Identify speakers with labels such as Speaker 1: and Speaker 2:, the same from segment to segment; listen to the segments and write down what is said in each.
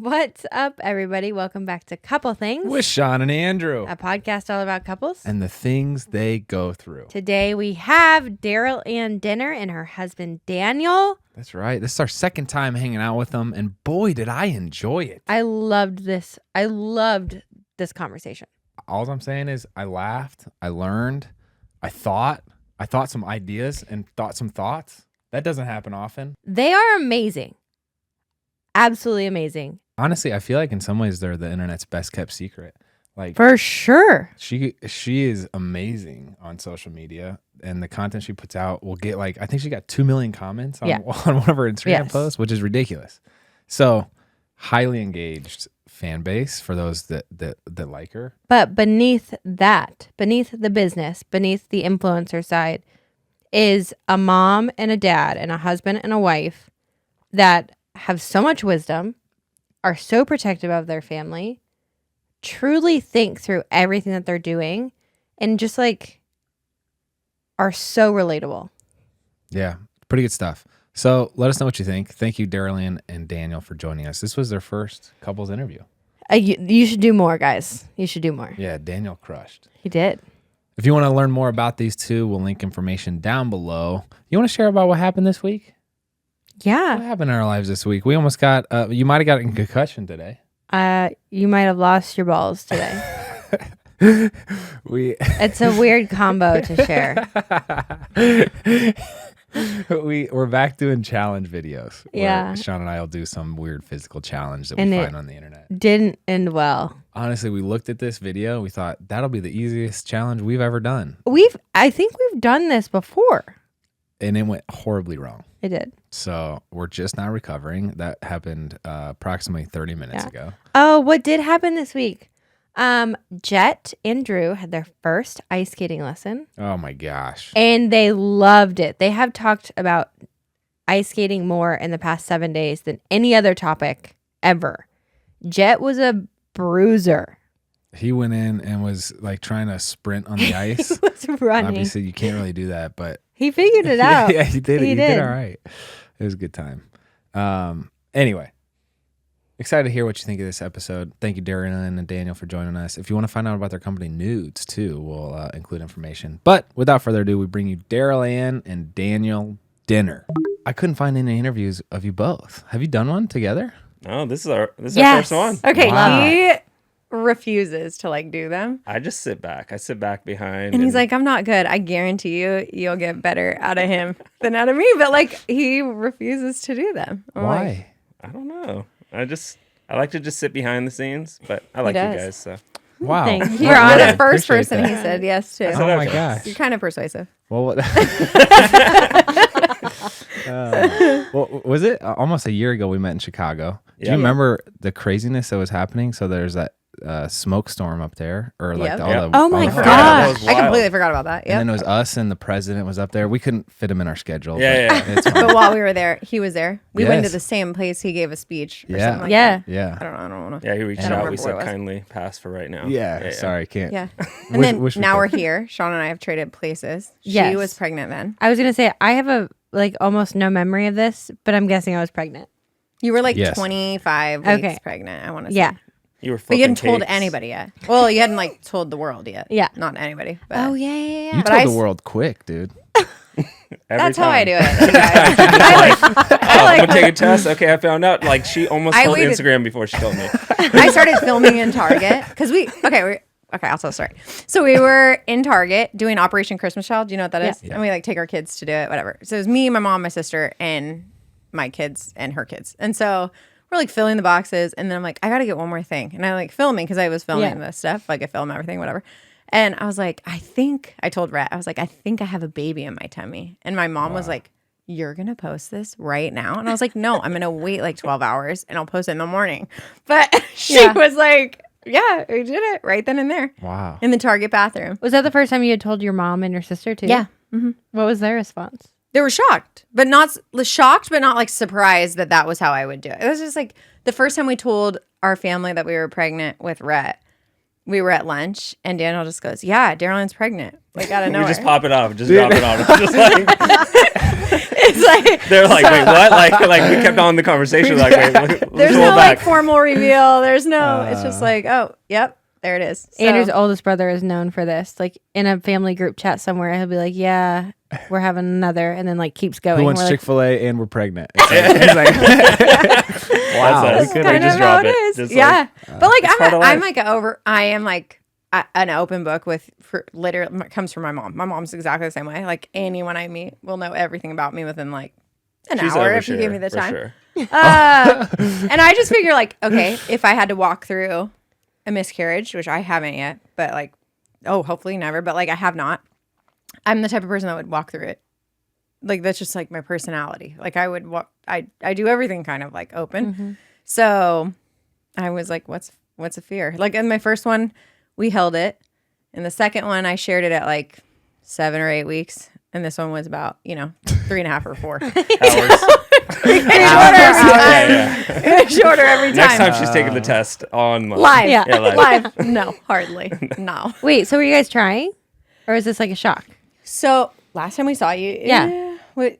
Speaker 1: What's up, everybody? Welcome back to Couple Things
Speaker 2: with Shawn and Andrew,
Speaker 1: a podcast all about couples
Speaker 2: and the things they go through.
Speaker 1: Today we have Daryl and Dinner and her husband Daniel.
Speaker 2: That's right. This is our second time hanging out with them, and boy, did I enjoy it.
Speaker 1: I loved this. I loved this conversation.
Speaker 2: All I'm saying is I laughed, I learned, I thought some ideas and thought some thoughts. That doesn't happen often.
Speaker 1: They are amazing. Absolutely amazing.
Speaker 2: Honestly, I feel like in some ways they're the internet's best kept secret. Like,
Speaker 1: for sure.
Speaker 2: She is amazing on social media, and the content she puts out will get I think she got 2 million comments on one of her Instagram posts, which is ridiculous. So highly engaged fan base for those that like her.
Speaker 1: But beneath that, beneath the business, beneath the influencer side, is a mom and a dad and a husband and a wife that have so much wisdom, are so protective of their family, truly think through everything that they're doing, and just are so relatable.
Speaker 2: Yeah, pretty good stuff. So let us know what you think. Thank you, Daryl and Daniel, for joining us. This was their first couples interview.
Speaker 1: You should do more, guys. You should do more.
Speaker 2: Yeah, Daniel crushed.
Speaker 1: He did.
Speaker 2: If you want to learn more about these two, we'll link information down below. You want to share about what happened this week?
Speaker 1: Yeah.
Speaker 2: What happened in our lives this week? We almost got, you might have got a concussion today.
Speaker 1: You might have lost your balls today. It's a weird combo to share.
Speaker 2: We're back doing challenge videos.
Speaker 1: Yeah.
Speaker 2: Shawn and I will do some weird physical challenge that we find on the internet.
Speaker 1: Didn't end well.
Speaker 2: Honestly, we looked at this video. We thought that'll be the easiest challenge we've ever done.
Speaker 1: I think we've done this before.
Speaker 2: And it went horribly wrong.
Speaker 1: It did.
Speaker 2: So we're just now recovering. That happened approximately 30 minutes ago.
Speaker 1: Oh, what did happen this week? Jet and Drew had their first ice skating lesson.
Speaker 2: Oh my gosh.
Speaker 1: And they loved it. They have talked about ice skating more in the past 7 days than any other topic ever. Jet was a bruiser.
Speaker 2: He went in and was trying to sprint on the ice.
Speaker 1: He was running.
Speaker 2: Obviously, you can't really do that, but
Speaker 1: he figured it out.
Speaker 2: Yeah, he did. He did all right. It was a good time. Anyway, excited to hear what you think of this episode. Thank you, Daryl and Daniel, for joining us. If you want to find out about their company Nudes too, we'll include information. But without further ado, we bring you Daryl and Daniel Dinner. I couldn't find any interviews of you both. Have you done one together?
Speaker 3: No, this is our first one.
Speaker 4: Okay,
Speaker 2: Wow.
Speaker 4: he refuses to do them.
Speaker 3: I just sit back. I sit back behind.
Speaker 4: And he's like, I'm not good. I guarantee you'll get better out of him than out of me. But he refuses to do them. I'm
Speaker 2: Why?
Speaker 3: I don't know. I like to just sit behind the scenes, but I like you guys. So
Speaker 2: Wow.
Speaker 1: Thanks.
Speaker 4: You're on the first person he said yes to.
Speaker 2: Oh my gosh.
Speaker 4: You're kind of persuasive.
Speaker 2: Well, what? Well, was it almost a year ago we met in Chicago? Do you remember the craziness that was happening? So there's that smoke storm up there, or
Speaker 4: Yep.
Speaker 1: Oh my
Speaker 3: Yeah, that
Speaker 1: gosh.
Speaker 3: was
Speaker 4: I
Speaker 3: wild.
Speaker 4: completely forgot about that.
Speaker 2: And then
Speaker 4: Yeah.
Speaker 2: it was us and the president was up there. We couldn't fit him in our schedule.
Speaker 3: Yeah,
Speaker 2: but
Speaker 3: yeah.
Speaker 2: It's fine.
Speaker 4: But while we were there, he was there. We went to
Speaker 2: Yes.
Speaker 4: the same place he gave a speech. Or
Speaker 2: Yeah.
Speaker 4: something like
Speaker 1: Yeah.
Speaker 4: that.
Speaker 2: Yeah.
Speaker 4: I don't know.
Speaker 3: Yeah, he reached
Speaker 4: I don't
Speaker 3: out.
Speaker 4: remember
Speaker 3: We
Speaker 4: what it
Speaker 3: said
Speaker 4: was.
Speaker 3: kindly pass for right now.
Speaker 2: Yeah. Sorry, can't.
Speaker 4: Yeah.
Speaker 2: Wish-
Speaker 4: And then
Speaker 2: wish we
Speaker 4: now
Speaker 2: could.
Speaker 4: we're here. Sean and I have traded places.
Speaker 1: Yes.
Speaker 4: She was pregnant then.
Speaker 1: I was going to say, I have almost no memory of this, but I'm guessing I was pregnant.
Speaker 4: You were
Speaker 2: Yes.
Speaker 4: 25 weeks
Speaker 1: Okay.
Speaker 4: pregnant, I want to say.
Speaker 1: Yeah.
Speaker 3: You were.
Speaker 4: But you hadn't
Speaker 3: flipping
Speaker 4: told
Speaker 3: cakes.
Speaker 4: anybody yet. Well, you hadn't told the world yet.
Speaker 1: Yeah.
Speaker 4: Not anybody. But
Speaker 1: Yeah.
Speaker 2: You
Speaker 4: But
Speaker 2: told
Speaker 4: I
Speaker 2: the
Speaker 4: s-
Speaker 2: world quick, dude.
Speaker 3: Every
Speaker 4: That's how I
Speaker 3: time.
Speaker 4: do it. You guys.
Speaker 3: I'm gonna take a test. Okay, I found out. She almost
Speaker 4: I
Speaker 3: told
Speaker 4: waited-
Speaker 3: Instagram before she told me.
Speaker 4: I started filming in Target because okay, I'll tell the story. So we were in Target doing Operation Christmas Child. Do you know what that is?
Speaker 1: Yeah.
Speaker 4: And we take our kids to do it, whatever. So it was me, my mom, my sister, and my kids and her kids. And so we're filling the boxes, and then I'm like, I gotta get one more thing. And I filming because I was filming the stuff, I film everything, whatever. And I was like, I told Rhett, I was like, I think I have a baby in my tummy. And my mom was like, you're gonna post this right now? And I was like, no, I'm gonna wait 12 hours and I'll post it in the morning. But she was like, yeah, we did it right then and there.
Speaker 2: Wow.
Speaker 4: In the Target bathroom.
Speaker 1: Was that the first time you had told your mom and your sister too?
Speaker 4: Yeah. Mm-hmm.
Speaker 1: What was their response?
Speaker 4: They were shocked, but not surprised that was how I would do it. It was just the first time we told our family that we were pregnant with Rhett, we were at lunch and Daniel just goes, yeah, Darylyn's pregnant. Out of nowhere.
Speaker 3: We just pop it off. Just drop it off. It's just
Speaker 4: It's like
Speaker 3: They're like, wait, what? Like we kept on the conversation. Like, wait, let's
Speaker 4: there's
Speaker 3: roll
Speaker 4: no
Speaker 3: back.
Speaker 4: like formal reveal. There's no. It's just like, oh, yep, there it is. So,
Speaker 1: Andrew's oldest brother is known for this. Like in a family group chat somewhere, he'll be like, "Yeah, we're having another," and then like keeps going.
Speaker 2: Who wants
Speaker 1: We're like,
Speaker 2: Chick-fil-A and we're pregnant? It's like, wow.
Speaker 3: That's
Speaker 2: we could
Speaker 3: kind
Speaker 2: have
Speaker 3: of
Speaker 2: just
Speaker 3: drop
Speaker 4: how
Speaker 3: it.
Speaker 4: is.
Speaker 3: Just
Speaker 4: Yeah, but like
Speaker 3: part of
Speaker 4: I'm
Speaker 3: life.
Speaker 4: like I am like an open book with for literally it comes from my mom. My mom's exactly the same way. Like anyone I meet will know everything about me within like an
Speaker 3: She's
Speaker 4: hour if you
Speaker 3: overshare,
Speaker 4: give me the
Speaker 3: for
Speaker 4: time.
Speaker 3: sure.
Speaker 4: And I just figure like, okay, if I had to walk through a miscarriage, which I haven't yet, but like, oh, hopefully never, but like I have not. I'm the type of person that would walk through it. Like that's just like my personality. Like I would walk. I do everything kind of like open. So I was like, what's a fear? Like in my first one, we held it. In the second one, I shared it at like 7 or 8 weeks. And this one was about, 3.5 or 4.
Speaker 3: Hours.
Speaker 4: Shorter every time.
Speaker 3: Next time she's taking the test on
Speaker 4: Live.
Speaker 1: Yeah.
Speaker 3: Yeah, live.
Speaker 4: Live. No, hardly. No.
Speaker 1: "Wait, so were you guys trying, or is this like a shock?"
Speaker 4: So last time we saw you.
Speaker 1: Yeah.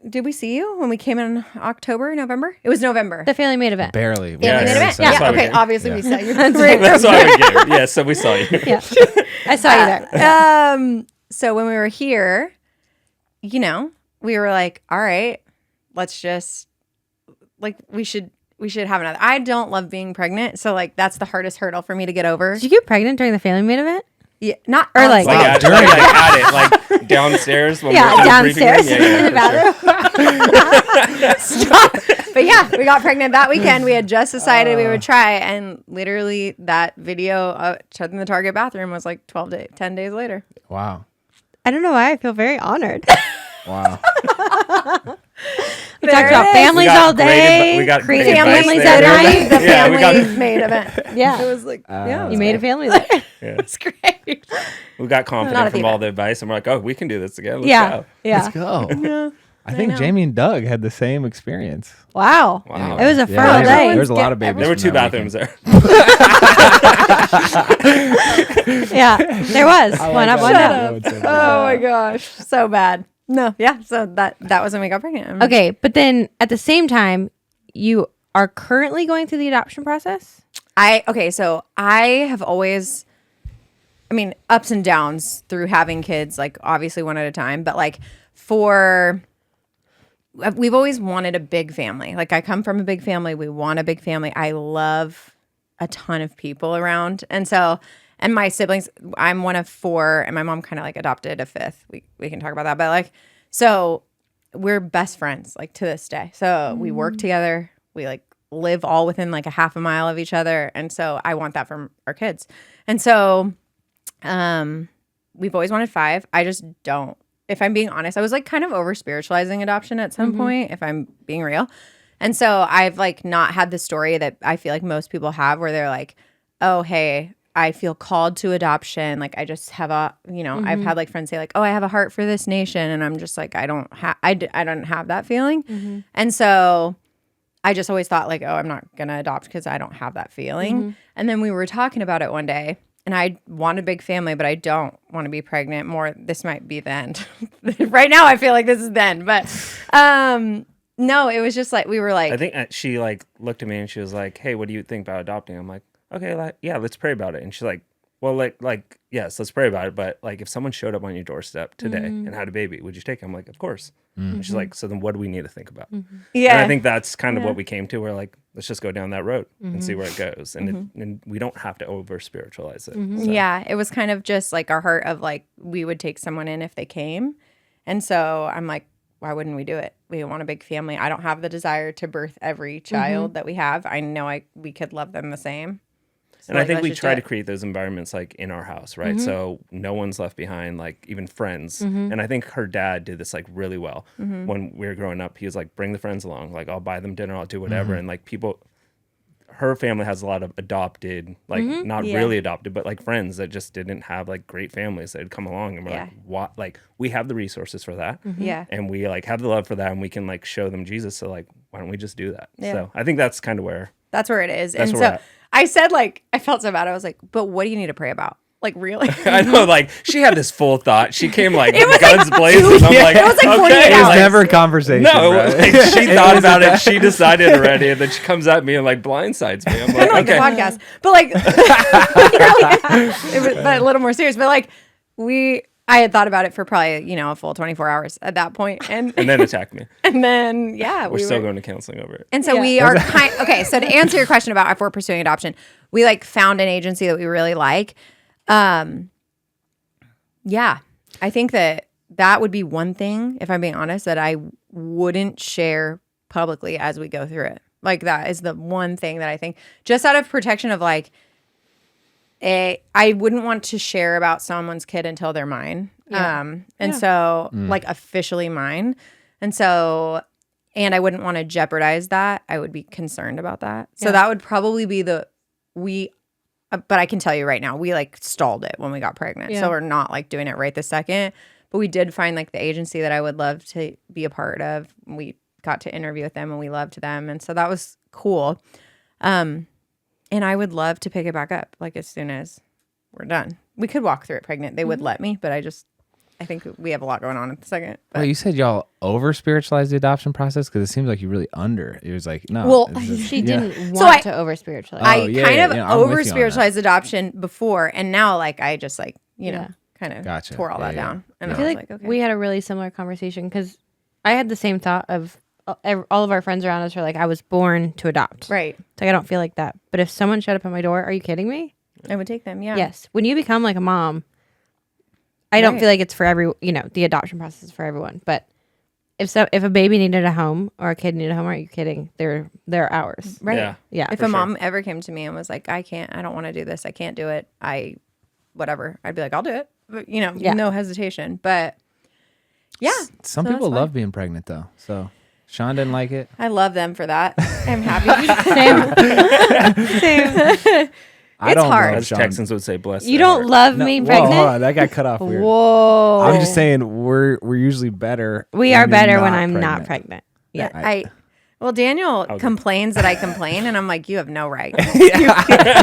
Speaker 4: Did we see you when we came in October, November? It was November.
Speaker 1: The Family Made event.
Speaker 2: barely.
Speaker 3: Yeah,
Speaker 4: We made
Speaker 3: yeah,
Speaker 4: an event.
Speaker 3: so
Speaker 4: Yeah.
Speaker 3: that's why we
Speaker 4: Okay.
Speaker 3: came.
Speaker 4: Obviously,
Speaker 2: Yeah.
Speaker 4: we saw you.
Speaker 3: That's why we gave. Yeah, so we saw you.
Speaker 1: Yeah, I saw you there.
Speaker 4: So when we were here, we were like, all right, let's just like we should have another. I don't love being pregnant, so like that's the hardest hurdle for me to get over.
Speaker 1: Did you get pregnant during the Family Made event?
Speaker 4: Yeah, not
Speaker 1: Or, like-
Speaker 3: Like, at,
Speaker 2: during-
Speaker 3: like at it, like downstairs. When
Speaker 1: Yeah,
Speaker 3: we're in the briefing room?
Speaker 1: downstairs in the
Speaker 3: for sure.
Speaker 4: But yeah, we got pregnant that weekend. We had just decided we would try, and literally that video in the Target bathroom was like 10 days later.
Speaker 2: Wow.
Speaker 1: I don't know why I feel very honored.
Speaker 2: Wow.
Speaker 1: We talked about families all day.
Speaker 3: We got great
Speaker 1: creating
Speaker 3: advice
Speaker 1: families
Speaker 3: there.
Speaker 1: at night.
Speaker 4: The
Speaker 3: Yeah, we
Speaker 4: family
Speaker 3: got-
Speaker 4: made event.
Speaker 1: Yeah,
Speaker 4: It was like, yeah,
Speaker 1: you made a family there.
Speaker 4: it's great.
Speaker 3: We got
Speaker 4: Not
Speaker 3: confident
Speaker 4: at
Speaker 3: from
Speaker 4: the
Speaker 3: all the advice, and we're like, oh, we can do this again. Let's
Speaker 1: Yeah,
Speaker 3: go.
Speaker 1: yeah.
Speaker 2: Let's go. I think Jamie and Doug had the same experience.
Speaker 1: Wow.
Speaker 3: Wow.
Speaker 1: It was a
Speaker 2: Yeah,
Speaker 1: fertile day.
Speaker 2: there's a lot of babies.
Speaker 3: There were
Speaker 2: from
Speaker 3: 2
Speaker 2: that
Speaker 3: bathrooms
Speaker 2: weekend.
Speaker 3: there.
Speaker 1: Yeah, there was one up, one down.
Speaker 4: Oh my gosh, so bad. No, yeah. So that was when we got pregnant.
Speaker 1: Okay, but then at the same time, you are currently going through the adoption process?
Speaker 4: So I have always, ups and downs through having kids, like obviously one at a time, but like we've always wanted a big family. Like I come from a big family. We want a big family. I love a ton of people around. And my siblings, I'm one of 4, and my mom kind of like adopted a 5th. We can talk about that. But like, so we're best friends like to this day. So we work together. We like live all within like a half a mile of each other. And so I want that from our kids. And so we've always wanted 5. I just don't. If I'm being honest, I was like kind of over spiritualizing adoption at some point, if I'm being real. And so I've like not had the story that I feel like most people have where they're like, oh, hey, I feel called to adoption. Like I just have I've had like friends say like, oh, I have a heart for this nation. And I'm just like, I don't have that feeling. And so I just always thought like, oh, I'm not going to adopt because I don't have that feeling. And then we were talking about it one day, and I want a big family, but I don't want to be pregnant more. This might be the end. Right now I feel like this is the end, but no, it was just like, we were like,
Speaker 3: I think she like looked at me and she was like, hey, what do you think about adopting? I'm like, okay, yeah, let's pray about it. And she's like, well, like, yes, let's pray about it. But like, if someone showed up on your doorstep today and had a baby, would you take it? I'm like, of course. And she's like, so then what do we need to think about?
Speaker 4: yeah.
Speaker 3: And I think that's kind of what we came to. We're like, let's just go down that road and see where it goes. And, and we don't have to over spiritualize it. So.
Speaker 4: Yeah, it was kind of just like our heart of like, we would take someone in if they came. And so I'm like, why wouldn't we do it? We want a big family. I don't have the desire to birth every child that we have. I know we could love them the same. So
Speaker 3: And I
Speaker 4: like,
Speaker 3: think
Speaker 4: let's
Speaker 3: we
Speaker 4: just
Speaker 3: try
Speaker 4: do
Speaker 3: to
Speaker 4: it.
Speaker 3: create those environments like in our house, right? So no one's left behind, like even friends. And I think her dad did this like really well. When we were growing up, he was like, bring the friends along. Like I'll buy them dinner, I'll do whatever. And like her family has a lot of adopted, like not
Speaker 4: Yeah.
Speaker 3: really adopted, but like friends that just didn't have like great families that had come along. And we're
Speaker 4: Yeah.
Speaker 3: like, what? Like we have the resources for that.
Speaker 4: Yeah.
Speaker 3: And we like have the love for that, and we can like show them Jesus. So like, why don't we just do that?
Speaker 4: Yeah.
Speaker 3: So I think that's kind of where
Speaker 4: That's where it is.
Speaker 3: That's
Speaker 4: and
Speaker 3: where
Speaker 4: so
Speaker 3: we're at.
Speaker 4: I said, like, I felt so bad. I was like, but what do you need to pray about? Like, really?
Speaker 3: I know, like she had this full thought. She came like guns blazing. I'm like,
Speaker 4: it was like 48
Speaker 3: okay.
Speaker 2: It was
Speaker 4: hours.
Speaker 2: never a conversation.
Speaker 3: No,
Speaker 2: bro.
Speaker 3: like she thought about it. She decided already, and then she comes at me and like blindsides me. I'm like,
Speaker 4: Like the
Speaker 3: okay.
Speaker 4: podcast, but like, it was, but a little more serious. But like, I had thought about it for probably a full 24 hours at that point, and
Speaker 3: And then attack me.
Speaker 4: and then
Speaker 3: We're still going to counseling over it.
Speaker 4: And so we are okay. So to answer your question about if we're pursuing adoption, we like found an agency that we really like. Yeah, I think that would be one thing, if I'm being honest, that I wouldn't share publicly as we go through it. Like that is the one thing that I think, just out of protection of like, I wouldn't want to share about someone's kid until they're mine. So like officially mine. And I wouldn't want to jeopardize that. I would be concerned about that. So that would probably be but I can tell you right now, we like stalled it when we got pregnant. So we're not like doing it right this second. But we did find like the agency that I would love to be a part of. We got to interview with them and we loved them. And so that was cool. And I would love to pick it back up like as soon as we're done. We could walk through it pregnant. They would let me, but I think we have a lot going on at the second. But.
Speaker 2: Well, you said y'all over spiritualized the adoption process because it seems like you really under. It was like, no.
Speaker 4: Well,
Speaker 1: She didn't
Speaker 4: So
Speaker 1: want to over spiritualize.
Speaker 4: I
Speaker 2: yeah,
Speaker 4: kind of
Speaker 2: I'm with
Speaker 4: over
Speaker 2: you on that.
Speaker 4: spiritualized adoption before, and now like I just like kind of
Speaker 2: Gotcha.
Speaker 4: tore all that
Speaker 2: Yeah,
Speaker 4: down. And
Speaker 1: I
Speaker 4: I
Speaker 1: feel
Speaker 4: was
Speaker 1: like
Speaker 4: like, okay,
Speaker 1: we had a really similar conversation because I had the same thought of all of our friends around us are like, I was born to adopt.
Speaker 4: right.
Speaker 1: It's like, I don't feel like that. But if someone showed up at my door, are you kidding me?
Speaker 4: I would take them. Yeah.
Speaker 1: Yes. When you become like a mom, I don't feel like it's for the adoption process is for everyone. But if a baby needed a home or a kid needed a home, are you kidding? They're ours.
Speaker 4: Right.
Speaker 3: Yeah.
Speaker 1: Yeah.
Speaker 4: If
Speaker 3: for
Speaker 4: a
Speaker 3: sure.
Speaker 4: mom ever came to me and was like, I don't want to do this. I can't do it. Whatever. I'd be like, I'll do it. But, no hesitation. But yeah.
Speaker 2: Some
Speaker 4: So
Speaker 2: people
Speaker 4: that's
Speaker 2: love being pregnant though. So Shawn didn't like it.
Speaker 4: I love them for that. I'm happy. Same.
Speaker 2: I
Speaker 4: It's
Speaker 2: don't
Speaker 4: hard.
Speaker 2: love
Speaker 3: As
Speaker 2: Shawn.
Speaker 3: Texans would say, bless.
Speaker 1: You
Speaker 3: their
Speaker 1: don't
Speaker 3: heart.
Speaker 1: love
Speaker 2: No,
Speaker 1: me
Speaker 2: whoa,
Speaker 1: pregnant?
Speaker 2: hold on, that got cut off weird.
Speaker 1: Whoa.
Speaker 2: I'm just saying we're usually better.
Speaker 1: We
Speaker 2: when
Speaker 1: are
Speaker 2: you're
Speaker 1: better when I'm not pregnant. Yeah.
Speaker 4: Well, Daniel complains that I complain, and I'm like, you have no right.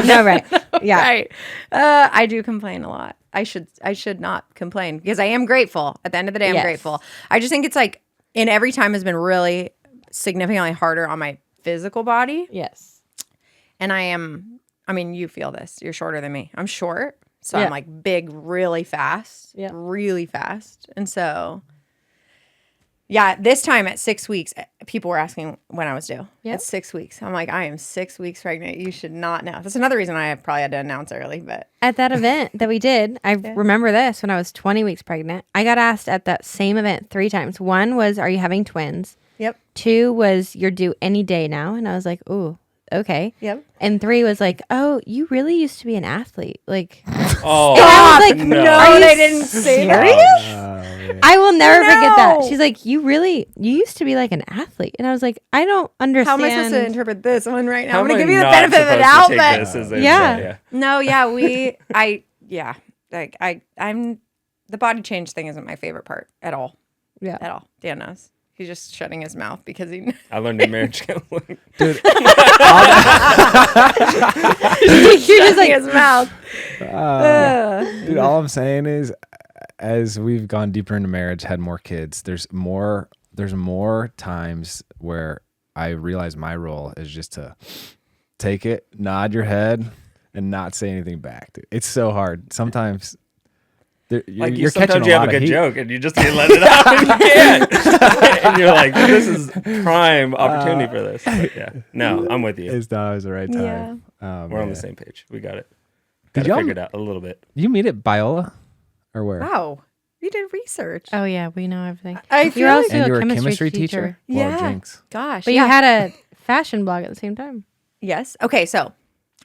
Speaker 1: No, right. Yeah.
Speaker 4: Right. I do complain a lot. I should not complain because I am grateful. At the end of the day, I'm
Speaker 1: Yes.
Speaker 4: grateful. I just think it's like, and every time has been really significantly harder on my physical body.
Speaker 1: Yes.
Speaker 4: And you feel this. You're shorter than me. I'm short. So
Speaker 1: Yeah.
Speaker 4: I'm like big really fast.
Speaker 1: Yeah.
Speaker 4: Really fast. And so, yeah, this time at 6 weeks, people were asking when I was due.
Speaker 1: Yep.
Speaker 4: At 6 weeks. I'm like, I am 6 weeks pregnant. You should not know. That's another reason I probably had to announce early. But
Speaker 1: At that event that we did, I remember this when I was 20 weeks pregnant. I got asked at that same event 3 times. One was, are you having twins?
Speaker 4: yep.
Speaker 1: 2 was, you're due any day now. And I was like, ooh, okay.
Speaker 4: Yep.
Speaker 1: And 3 was like, oh, you really used to be an athlete. Like,
Speaker 3: Oh,
Speaker 1: and I was like,
Speaker 3: no.
Speaker 1: are you
Speaker 4: they didn't say that.
Speaker 1: serious? I will never forget that.
Speaker 4: No.
Speaker 1: She's like, you used to be like an athlete. And I was like, I don't understand.
Speaker 4: How am I supposed to interpret this one right now?
Speaker 3: How
Speaker 4: I'm going
Speaker 3: am
Speaker 4: to
Speaker 3: I
Speaker 4: give you the
Speaker 3: not
Speaker 4: benefit of the
Speaker 3: supposed
Speaker 4: doubt.
Speaker 3: to take
Speaker 4: But
Speaker 3: this as a-
Speaker 1: Yeah.
Speaker 4: no, I'm the body change thing isn't my favorite part at all.
Speaker 1: Yeah.
Speaker 4: At all. Dan knows. He's just shutting his mouth because he
Speaker 3: I learned in marriage counseling.
Speaker 2: Dude,
Speaker 1: You're just like,
Speaker 4: his mouth.
Speaker 2: dude, all I'm saying is, as we've gone deeper into marriage, had more kids, there's more times where I realize my role is just to take it, nod your head, and not say anything back. Dude. It's so hard. Sometimes
Speaker 3: Like
Speaker 2: you're catching
Speaker 3: sometimes you
Speaker 2: a
Speaker 3: have
Speaker 2: lot
Speaker 3: a
Speaker 2: of
Speaker 3: good
Speaker 2: heat.
Speaker 3: joke and you just can't let it out. And you can't. And you're like, this is prime opportunity for this. But yeah, no, I'm with you.
Speaker 2: It's not always the right time.
Speaker 3: We're on the same page. We got it.
Speaker 2: Did
Speaker 3: Got
Speaker 2: y'all-
Speaker 3: it figured out a little bit.
Speaker 2: You meet at Biola, or where?
Speaker 4: Wow. You did research.
Speaker 1: oh, yeah, we know everything.
Speaker 4: I feel
Speaker 1: You're
Speaker 4: like,
Speaker 1: also
Speaker 2: And you were a
Speaker 1: chemistry
Speaker 2: chemistry
Speaker 1: teacher.
Speaker 2: teacher? Well,
Speaker 4: Yeah.
Speaker 2: jinx.
Speaker 4: gosh.
Speaker 1: But
Speaker 4: yeah.
Speaker 1: you had a fashion blog at the same time.
Speaker 4: Yes. Okay, so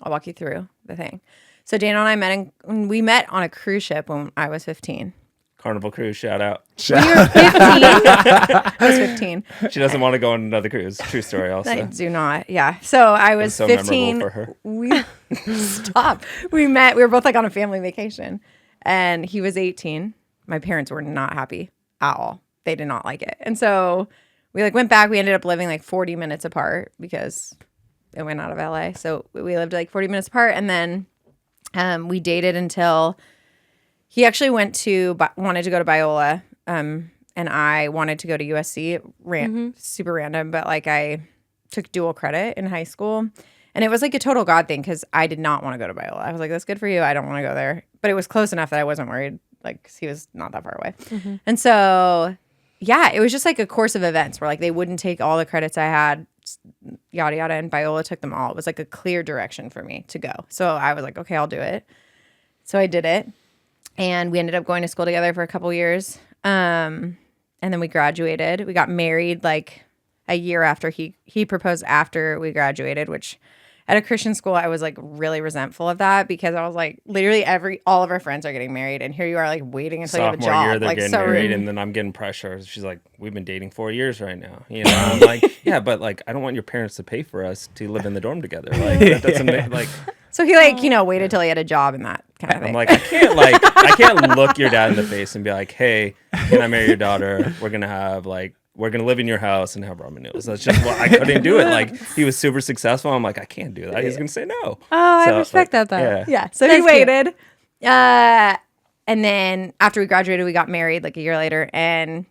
Speaker 4: I'll walk you through the thing. So Dana and I we met on a cruise ship when I was 15.
Speaker 3: Carnival Cruise, shout out.
Speaker 4: I was 15.
Speaker 3: She doesn't want to go on another cruise. True story, also.
Speaker 4: I do not. Yeah. So I was
Speaker 3: so
Speaker 4: 15.
Speaker 3: memorable for her.
Speaker 4: We stop. We met. We were both like on a family vacation, and he was 18. My parents were not happy at all. They did not like it, and so we like went back. We ended up living like 40 minutes apart because it went out of LA. So we lived like 40 minutes apart, and then We dated until he actually wanted to go to Biola, and I wanted to go to USC. Super random, but like I took dual credit in high school, and it was like a total God thing because I did not want to go to Biola. I was like, "That's good for you. I don't want to go there," but it was close enough that I wasn't worried. Like 'cause he was not that far away, and so yeah, it was just like a course of events where like they wouldn't take all the credits I had, yada yada, and Biola took them all. It was like a clear direction for me to go. So I was like, okay, I'll do it. So I did it, and we ended up going to school together for a couple years. And then we graduated. We got married like a year after he proposed after we graduated, which at a Christian school, I was like really resentful of that because I was like, literally all of our friends are getting married, and here you are like waiting until you have a
Speaker 3: Sophomore
Speaker 4: job.
Speaker 3: year, they're
Speaker 4: like
Speaker 3: getting
Speaker 4: so
Speaker 3: married,
Speaker 4: rude.
Speaker 3: and then I'm getting pressure. She's like, "We've been dating 4 years right now." You know, I'm like, "Yeah, but like, I don't want your parents to pay for us to live in the dorm together. Like, that doesn't make like."
Speaker 4: So he like waited till he had a job and that kind of thing.
Speaker 3: I'm like, I can't look your dad in the face and be like, "Hey, can I marry your daughter? We're gonna live in your house and have ramen noodles." That's just what I couldn't do it. Like he was super successful. I'm like, I can't do that. He's gonna say no.
Speaker 1: Oh, I respect that though.
Speaker 4: Yeah. So
Speaker 1: That's
Speaker 4: he waited. And then after we graduated, we got married like a year later, and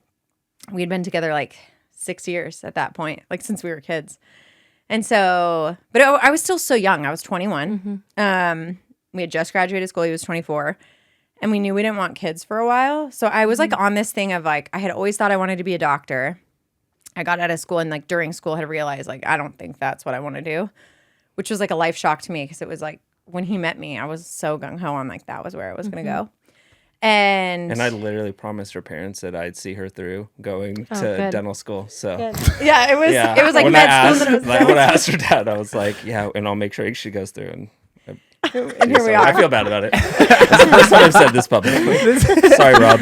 Speaker 4: we'd been together like 6 years at that point, like since we were kids. And so, but I was still so young. I was 21. We had just graduated school. He was 24. And we knew we didn't want kids for a while. So I was like on this thing of like, I had always thought I wanted to be a doctor. I got out of school and like during school had realized like, I don't think that's what I want to do, which was like a life shock to me because it was like when he met me, I was so gung-ho on like that was where I was going to go. And
Speaker 3: I literally promised her parents that I'd see her through going to dental school. So
Speaker 4: yeah, it was like
Speaker 3: when
Speaker 4: med school.
Speaker 3: when I asked her dad, I was like, "Yeah," and I'll make sure she goes through.
Speaker 4: And here we are.
Speaker 3: I feel bad about it. It's the first time I've said this publicly. Sorry, Rob.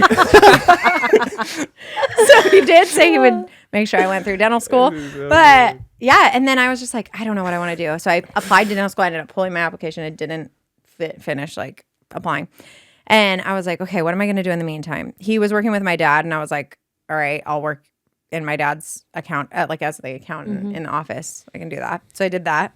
Speaker 4: So he did say he would make sure I went through dental school. But yeah, and then I was just like, I don't know what I want to do. So I applied to dental school. I ended up pulling my application. I didn't finish like applying. And I was like, okay, what am I going to do in the meantime? He was working with my dad, and I was like, all right, I'll work in my dad's account, like as the accountant in the office. I can do that. So I did that.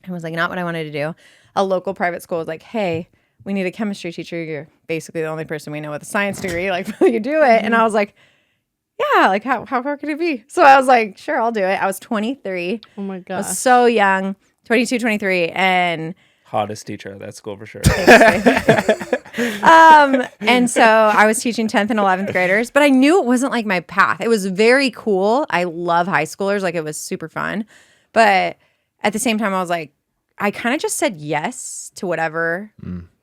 Speaker 4: I was like, not what I wanted to do. A local private school was like, hey, we need a chemistry teacher. You're basically the only person we know with a science degree. Like, will you do it? And I was like, yeah, like how hard could it be? So I was like, sure, I'll do it. I was 23.
Speaker 1: Oh my
Speaker 4: I
Speaker 1: gosh.
Speaker 4: was so young, 22, 23. And
Speaker 3: Hottest teacher at that school for sure.
Speaker 4: and so I was teaching 10th and 11th graders, but I knew it wasn't like my path. It was very cool. I love high schoolers. Like it was super fun. But at the same time, I was like, I kind of just said yes to whatever,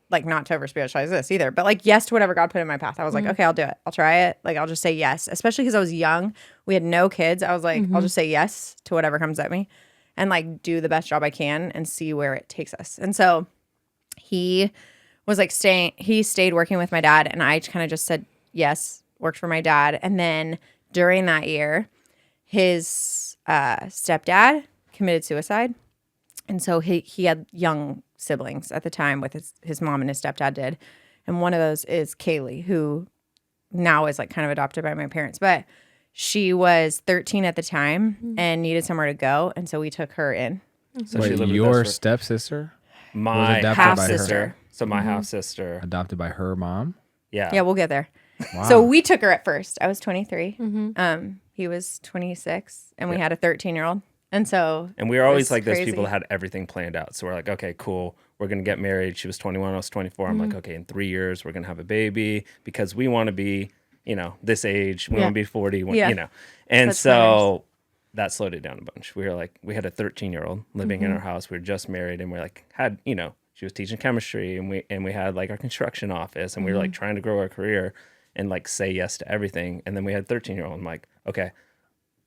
Speaker 4: like not to over spiritualize this either, but like yes to whatever God put in my path. I was like, okay, I'll do it. I'll try it. Like, I'll just say yes, especially because I was young. We had no kids. I was like, I'll just say yes to whatever comes at me and like do the best job I can and see where it takes us. And so he was like he stayed working with my dad, and I kind of just said yes, worked for my dad. And then during that year, his stepdad committed suicide. And so he had young siblings at the time with his mom and his stepdad did. And one of those is Kaylee, who now is like kind of adopted by my parents. But she was 13 at the time and needed somewhere to go. And so we took her in.
Speaker 3: So
Speaker 2: Wait,
Speaker 3: she lived with
Speaker 2: your
Speaker 3: us for
Speaker 2: stepsister
Speaker 3: my
Speaker 2: adopted
Speaker 3: half
Speaker 2: by her?
Speaker 3: sister. So my half sister.
Speaker 2: adopted by her mom?
Speaker 3: Yeah.
Speaker 4: Yeah, we'll get there.
Speaker 2: Wow.
Speaker 4: So we took her at first. I was 23. He was 26, and we had a 13-year-old. And so
Speaker 3: And we were always
Speaker 4: was
Speaker 3: like those
Speaker 4: crazy.
Speaker 3: people that had everything planned out. So we're like, okay, cool. We're going to get married. She was 21. I was 24. I'm like, okay, in 3 years, we're going to have a baby because we want to be, this age. We want to be 40,
Speaker 4: Yeah.
Speaker 3: And
Speaker 4: That's
Speaker 3: so that slowed it down a bunch. We were like, we had a 13-year-old living in our house. We were just married, and we like had, she was teaching chemistry, and we had like our construction office, and we were like trying to grow our career and like say yes to everything. And then we had 13-year-old. I'm like, okay,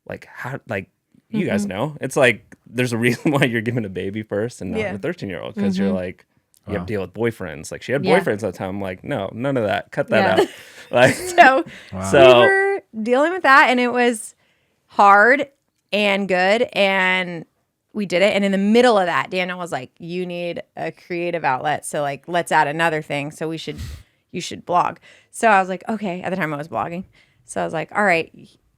Speaker 3: like how, like, you guys know, it's like there's a reason why you're giving a baby first and not a 13-year-old, because you're like, you have to deal with boyfriends. Like she had boyfriends at the time. I'm like, no, none of that. Cut that out. Like,
Speaker 4: So
Speaker 3: so
Speaker 4: we were dealing with that, and it was hard and good, and we did it. And in the middle of that, Daniel was like, you need a creative outlet. So like, let's add another thing. So you should blog. So I was like, okay. At the time I was blogging. So I was like, all right,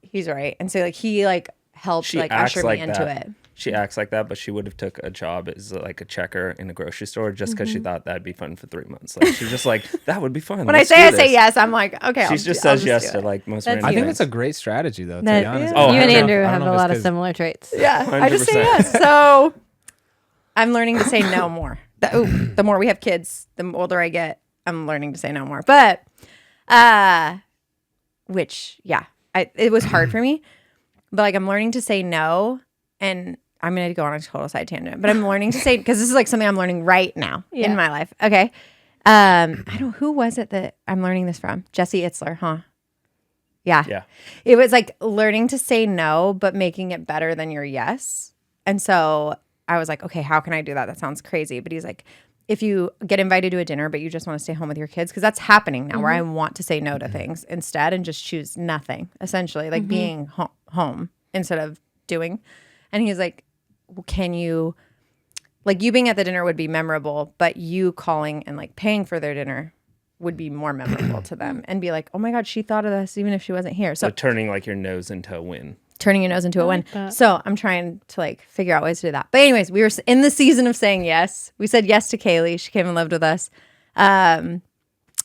Speaker 4: he's right. And so like, he like helped
Speaker 3: she
Speaker 4: like
Speaker 3: acts
Speaker 4: usher
Speaker 3: like
Speaker 4: me into
Speaker 3: that.
Speaker 4: it.
Speaker 3: she acts like that, but she would have took a job as like a checker in a grocery store just because she thought that'd be fun for 3 months. Like she's just like, that would be fun.
Speaker 4: When
Speaker 3: Let's
Speaker 4: I
Speaker 3: do
Speaker 4: say
Speaker 3: this.
Speaker 4: yes, I'm like, okay.
Speaker 3: She just says yes to like most random
Speaker 2: I think
Speaker 3: things.
Speaker 2: that's a great strategy, though. To
Speaker 1: That-
Speaker 2: be honest,
Speaker 3: Oh,
Speaker 1: you and
Speaker 3: 100%.
Speaker 1: Andrew
Speaker 2: I don't
Speaker 1: have
Speaker 2: know
Speaker 1: a
Speaker 2: if it's
Speaker 1: lot of
Speaker 2: 'cause-
Speaker 1: similar traits.
Speaker 4: Yeah, I just say
Speaker 3: 100%.
Speaker 4: yes. So I'm learning to say no more. The more we have kids, the older I get, I'm learning to say no more. But, which, yeah, it was hard for me. But like, I'm learning to say no, and I'm going to go on a total side tangent. But I'm learning to say, because this is like something I'm learning right now in my life. Okay. I don't, who was it that I'm learning this from? Jesse Itzler, huh? Yeah.
Speaker 3: Yeah.
Speaker 4: It was like learning to say no, but making it better than your yes. And so I was like, okay, how can I do that? That sounds crazy. But he's like, if you get invited to a dinner, but you just want to stay home with your kids, because that's happening now where I want to say no to things instead and just choose nothing, essentially, like being home instead of doing. And he's like, well, can you, like, you being at the dinner would be memorable, but you calling and like paying for their dinner would be more memorable to them and be like, oh my God, she thought of this even if she wasn't here.
Speaker 3: So
Speaker 4: So
Speaker 3: turning like your nose into a win.
Speaker 4: turning your nose into a win.
Speaker 1: that.
Speaker 4: So I'm trying to like figure out ways to do that. But anyways, we were in the season of saying yes. We said yes to Kaylee. She came and lived with us. And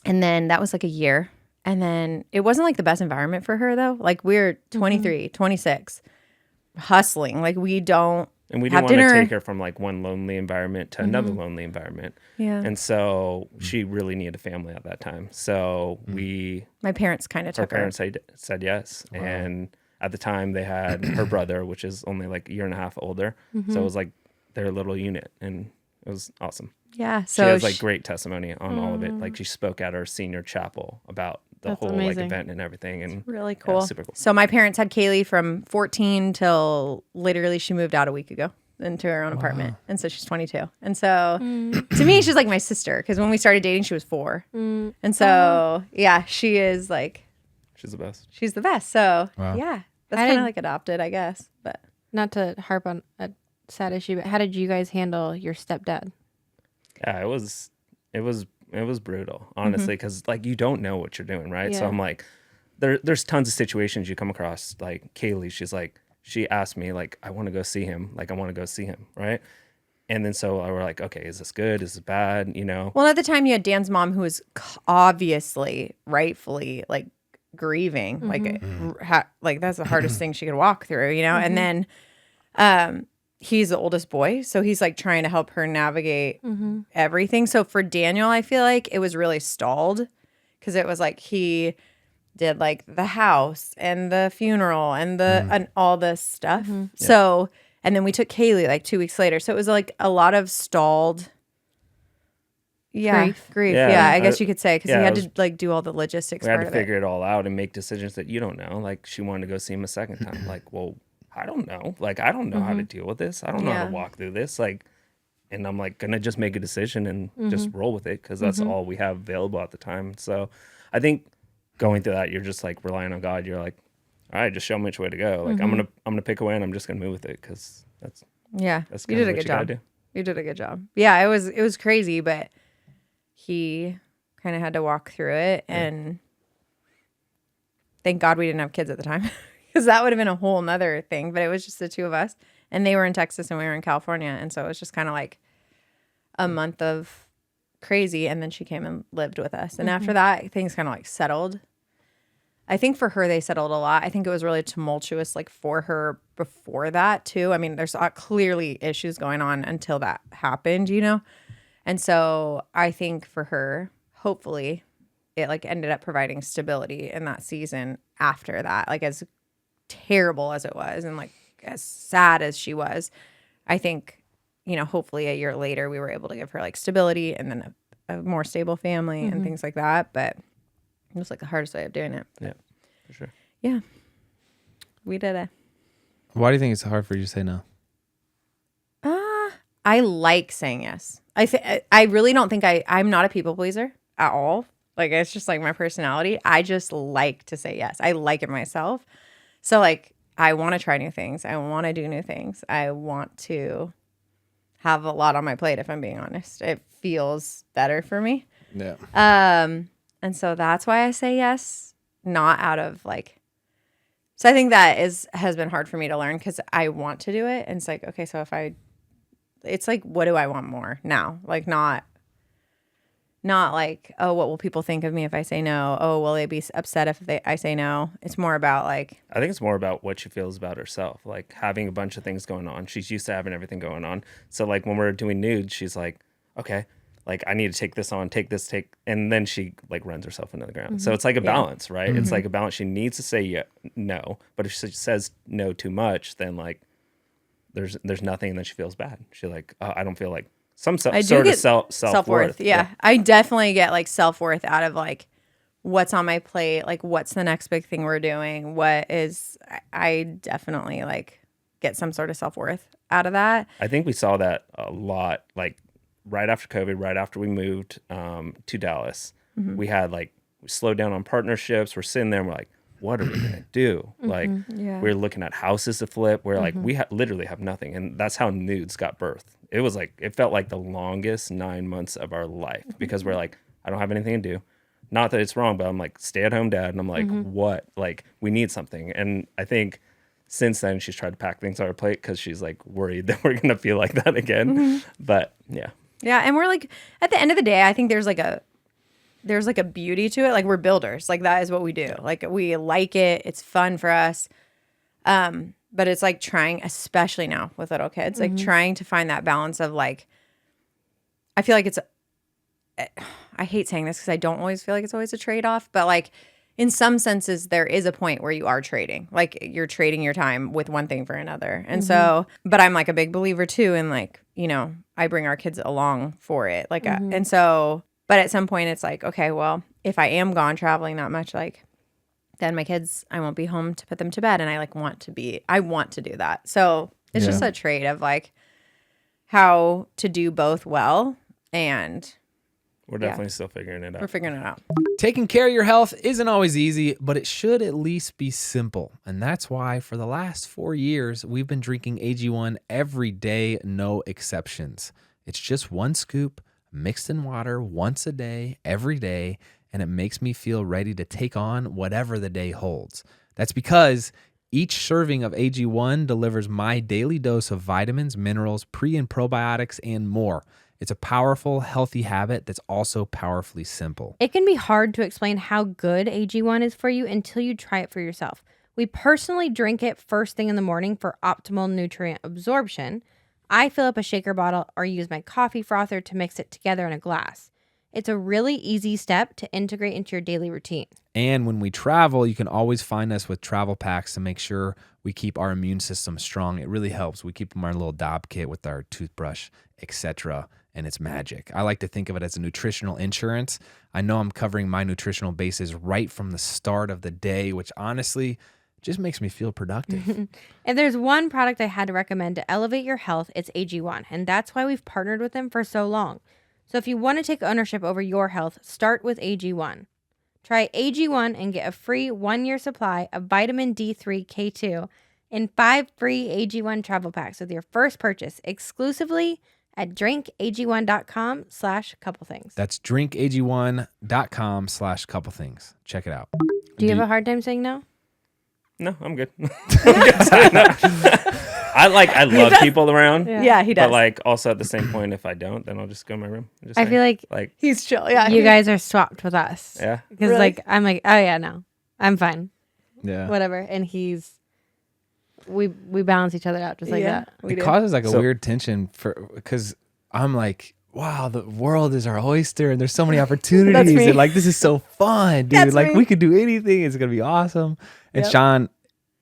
Speaker 4: then that was like a year. And then it wasn't like the best environment for her though. Like we're 23, 26, hustling. Like we don't
Speaker 3: And we
Speaker 4: have
Speaker 3: didn't want to
Speaker 4: dinner.
Speaker 3: take her from like one lonely environment to another lonely environment.
Speaker 4: Yeah.
Speaker 3: And so she really needed a family at that time. So
Speaker 4: My parents kind of
Speaker 3: her
Speaker 4: took her.
Speaker 3: parents said yes. And at the time they had her brother, which is only like a year and a half older. So it was like their little unit, and it was awesome.
Speaker 4: Yeah.
Speaker 3: She
Speaker 4: So
Speaker 3: has like great testimony on all of it. Like she spoke at our senior chapel about the
Speaker 1: That's
Speaker 3: whole like
Speaker 1: amazing.
Speaker 3: event and everything. And
Speaker 4: really
Speaker 3: yeah,
Speaker 4: cool.
Speaker 3: super cool.
Speaker 4: So my parents had Kaylee from 14 till literally she moved out a week ago into her own apartment. And so she's 22. And so to me, she's like my sister, because when we started dating, she was 4. And so, yeah, she is like,
Speaker 3: She's the best.
Speaker 4: she's the best. So,
Speaker 2: Wow.
Speaker 4: yeah, that's
Speaker 1: I
Speaker 4: kind of
Speaker 1: did-
Speaker 4: like adopted, I guess. But
Speaker 1: Not to harp on a sad issue, but how did you guys handle your stepdad?
Speaker 3: Yeah, it was brutal, honestly, because like you don't know what you're doing, right? So
Speaker 1: Yeah.
Speaker 3: I'm like, there's tons of situations you come across. Like Kaylee, she asked me like, I want to go see him, right? And then so I were like, okay, is this good? Is this bad? You know?
Speaker 4: well, at the time you had Dan's mom, who was obviously, rightfully, like grieving, like that's the hardest thing she could walk through, you know. And then, he's the oldest boy, so he's like trying to help her navigate everything. So for Daniel, I feel like it was really stalled, because it was like he did like the house and the funeral and and all this stuff. So, and then we took Kaylee like 2 weeks later. So it was like a lot of stalled. Yeah, grief.
Speaker 3: Yeah,
Speaker 4: Yeah, I guess you could say, because
Speaker 3: yeah,
Speaker 4: he had
Speaker 3: it
Speaker 4: to like do all the logistics
Speaker 3: We had
Speaker 4: part
Speaker 3: to
Speaker 4: of it.
Speaker 3: figure it all out and make decisions that you don't know. Like she wanted to go see him a second time. Like, well, I don't know. Like, I don't know how to deal with this. I don't know how
Speaker 4: Yeah.
Speaker 3: to walk through this. Like, and I'm like gonna just make a decision and just roll with it, because that's all we have available at the time. So I think going through that, you're just like relying on God. You're like, all right, just show me which way to go. Like I'm gonna pick a way, and I'm just gonna move with it, because that's
Speaker 4: Yeah,
Speaker 3: that's
Speaker 4: you
Speaker 3: kinda
Speaker 4: did a
Speaker 3: what
Speaker 4: good
Speaker 3: you gotta
Speaker 4: job.
Speaker 3: do.
Speaker 4: You did a good job. Yeah, it was crazy, but he kind of had to walk through it, and thank God we didn't have kids at the time, because that would have been a whole nother thing. But it was just the two of us, and they were in Texas and we were in California, and so it was just kind of like a month of crazy, and then she came and lived with us, and after that, things kind of like settled. I think for her, they settled a lot. I think it was really tumultuous, like for her before that too. I mean, there's clearly issues going on until that happened, you know? And so I think for her, hopefully it like ended up providing stability in that season after that. Like as terrible as it was and like as sad as she was, I think, you know, hopefully a year later we were able to give her like stability and then a more stable family and things like that. But it was like the hardest way of doing it.
Speaker 3: Yeah, for sure.
Speaker 4: Yeah. We did it.
Speaker 2: Why do you think it's hard for you to say no?
Speaker 4: I like saying yes. I really don't think I'm not a people pleaser at all. Like it's just like my personality. I just like to say yes. I like it myself. So like I want to try new things. I want to do new things. I want to have a lot on my plate, if I'm being honest. It feels better for me.
Speaker 2: Yeah.
Speaker 4: And so that's why I say yes, not out of like So I think that has been hard for me to learn because I want to do it. And it's like, okay, so it's like, what do I want more now? Like not like, oh, what will people think of me if I say no? Oh, will they be upset if I say no? It's more about like,
Speaker 3: I think it's more about what she feels about herself, like having a bunch of things going on. She's used to having everything going on. So like when we're doing nudes, she's like, okay, like I need to take this on, and then she like runs herself into the ground. So it's like a balance, right? It's like a balance. She needs to say no, but if she says no too much, then like there's nothing, and then she feels bad. She like, I don't feel like
Speaker 4: I do
Speaker 3: sort
Speaker 4: get
Speaker 3: of self-worth.
Speaker 4: Yeah. I definitely get like self-worth out of like what's on my plate, like what's the next big thing we're doing, I definitely like get some sort of self-worth out of that.
Speaker 3: I think we saw that a lot, like right after COVID, right after we moved to Dallas. We had we slowed down on partnerships. We're sitting there and we're like, what are we going to do? Like we're looking at houses to flip. We're like, we literally have nothing. And that's how nudes got birthed. It was like, it felt like the longest 9 months of our life because we're like, I don't have anything to do. Not that it's wrong, but I'm like, stay at home dad. And I'm like, what? Like, we need something. And I think since then she's tried to pack things on her plate because she's like worried that we're going to feel like that again. But yeah.
Speaker 4: Yeah. And we're like, at the end of the day, I think there's like a beauty to it. Like we're builders. Like that is what we do. Like we like it. It's fun for us. But it's like trying, especially now with little kids, like trying to find that balance of like, I feel like I hate saying this because I don't always feel like it's always a trade-off, but like in some senses, there is a point where you are trading, like you're trading your time with one thing for another. And so, but I'm like a big believer too. And like, I bring our kids along for it. Like, and so, but at some point it's like, okay, well, if I am gone traveling that much, like, then my kids, I won't be home to put them to bed. And I want to do that. So it's just a trade of like how to do both well. And
Speaker 3: we're definitely still figuring it out.
Speaker 4: We're figuring it out.
Speaker 2: Taking care of your health isn't always easy, but it should at least be simple. And that's why for the last 4 years, we've been drinking AG1 every day, no exceptions. It's just one scoop mixed in water once a day, every day, and it makes me feel ready to take on whatever the day holds. That's because each serving of AG1 delivers my daily dose of vitamins, minerals, pre and probiotics, and more. It's a powerful, healthy habit that's also powerfully simple.
Speaker 1: It can be hard to explain how good AG1 is for you until you try it for yourself. We personally drink it first thing in the morning for optimal nutrient absorption. I fill up a shaker bottle or use my coffee frother to mix it together in a glass. It's a really easy step to integrate into your daily routine.
Speaker 2: And when we travel, you can always find us with travel packs to make sure we keep our immune system strong. It really helps. We keep them in our little Dob kit with our toothbrush, etc., and it's magic. I like to think of it as a nutritional insurance. I know I'm covering my nutritional bases right from the start of the day, which honestly just makes me feel productive.
Speaker 1: If there's one product I had to recommend to elevate your health, it's AG1, and that's why we've partnered with them for so long. So if you want to take ownership over your health, start with AG1. Try AG1 and get a free 1-year supply of vitamin D3 K2 and 5 free AG1 travel packs with your first purchase exclusively at drinkag1.com/couplethings.
Speaker 2: That's drinkag1.com/couplethings. Check it out.
Speaker 1: Do you have a hard time saying no?
Speaker 3: No, I'm good. I love people around.
Speaker 4: Yeah, he does.
Speaker 3: But like also at the same point, if I don't, then I'll just go in my room. And just
Speaker 1: I feel like
Speaker 4: he's chill. Yeah,
Speaker 1: you guys are swapped with us.
Speaker 3: Yeah.
Speaker 1: Because
Speaker 4: Really?
Speaker 1: I'm like, oh yeah, no, I'm fine.
Speaker 2: Yeah.
Speaker 1: Whatever. And we balance each other out just like that.
Speaker 2: It causes like a weird tension because I'm like, wow, the world is our oyster and there's so many opportunities
Speaker 4: me.
Speaker 2: and like this is so fun, dude.
Speaker 4: That's
Speaker 2: like
Speaker 4: me.
Speaker 2: we could do anything. It's gonna be awesome. And
Speaker 4: Yep.
Speaker 2: Shawn,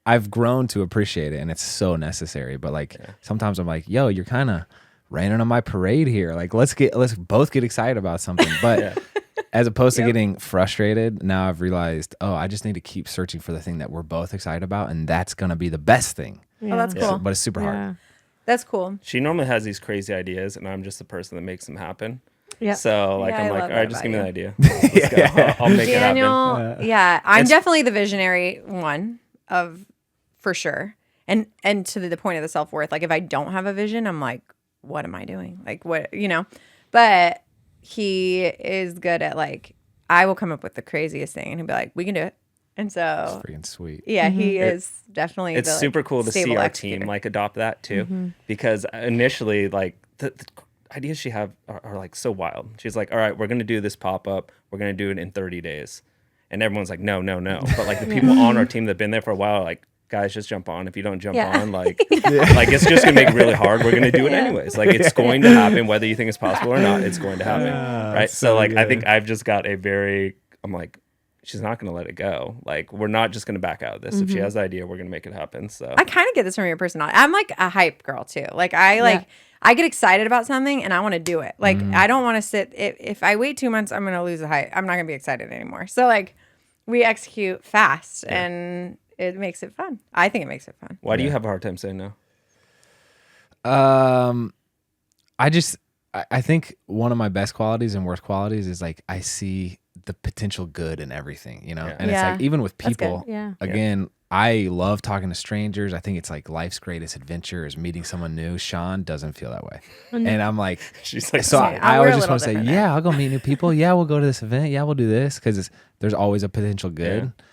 Speaker 2: I've grown to appreciate it and it's so necessary. But like sometimes I'm like, yo, you're kind of raining on my parade here. Like let's both get excited about something. But as opposed to getting frustrated, now I've realized, I just need to keep searching for the thing that we're both excited about, and that's gonna be the best thing.
Speaker 4: Oh, that's cool.
Speaker 2: But it's super hard.
Speaker 4: That's cool.
Speaker 3: She normally has these crazy ideas, and I'm just the person that makes them happen.
Speaker 1: Yeah.
Speaker 3: So like
Speaker 4: Yeah, I
Speaker 3: I'm
Speaker 4: love
Speaker 3: like, all
Speaker 4: that
Speaker 3: right, just give me
Speaker 4: about
Speaker 3: the idea. Let's go. I'll make it happen.
Speaker 4: Daniel, I'm definitely the visionary one for sure. And to the point of the self-worth, like if I don't have a vision, I'm like, what am I doing? Like what, but he is good at like, I will come up with the craziest thing and he'll be like, we can do it. And
Speaker 2: It's
Speaker 4: so,
Speaker 2: freaking sweet.
Speaker 4: yeah, he is definitely.
Speaker 3: It's
Speaker 4: the, like,
Speaker 3: super cool to see
Speaker 4: stable
Speaker 3: our
Speaker 4: executor.
Speaker 3: team like adopt that too, because initially like the ideas she have are like so wild. She's like, all right, we're gonna do this pop up. We're gonna do it in 30 days, and everyone's like, no. But like the people on our team that've been there for a while are like, guys, just jump on. If you don't jump on, like like it's just gonna make it really hard. We're gonna do it anyways. Like it's going to happen whether you think it's possible or not. It's going to happen, right? So like I think I've just got I'm like, she's not going to let it go. Like, we're not just going to back out of this. If she has the idea, we're going to make it happen. So
Speaker 4: I kind of get this from your personality. I'm like a hype girl too. Like I get excited about something and I want to do it. Like I don't want to sit. If I wait 2 months, I'm going to lose the hype. I'm not going to be excited anymore. So like we execute fast and it makes it fun. I think it makes it fun.
Speaker 3: why do you have a hard time saying no?
Speaker 2: I think one of my best qualities and worst qualities is like I see the potential good in everything, you know?
Speaker 3: Yeah.
Speaker 2: And it's like even with
Speaker 4: That's good.
Speaker 2: people,
Speaker 1: Yeah.
Speaker 2: again, I love talking to strangers. I think it's like life's greatest adventure is meeting someone new. Shawn doesn't feel that way. And I'm like,
Speaker 3: She's like,
Speaker 2: so
Speaker 3: "Same."
Speaker 2: I
Speaker 4: We're
Speaker 2: always
Speaker 4: a
Speaker 2: just want to
Speaker 4: little
Speaker 2: say,
Speaker 4: different
Speaker 2: yeah, I'll go meet new people. Yeah, we'll go to this event. Yeah, we'll do this because there's always a potential good.
Speaker 3: Yeah.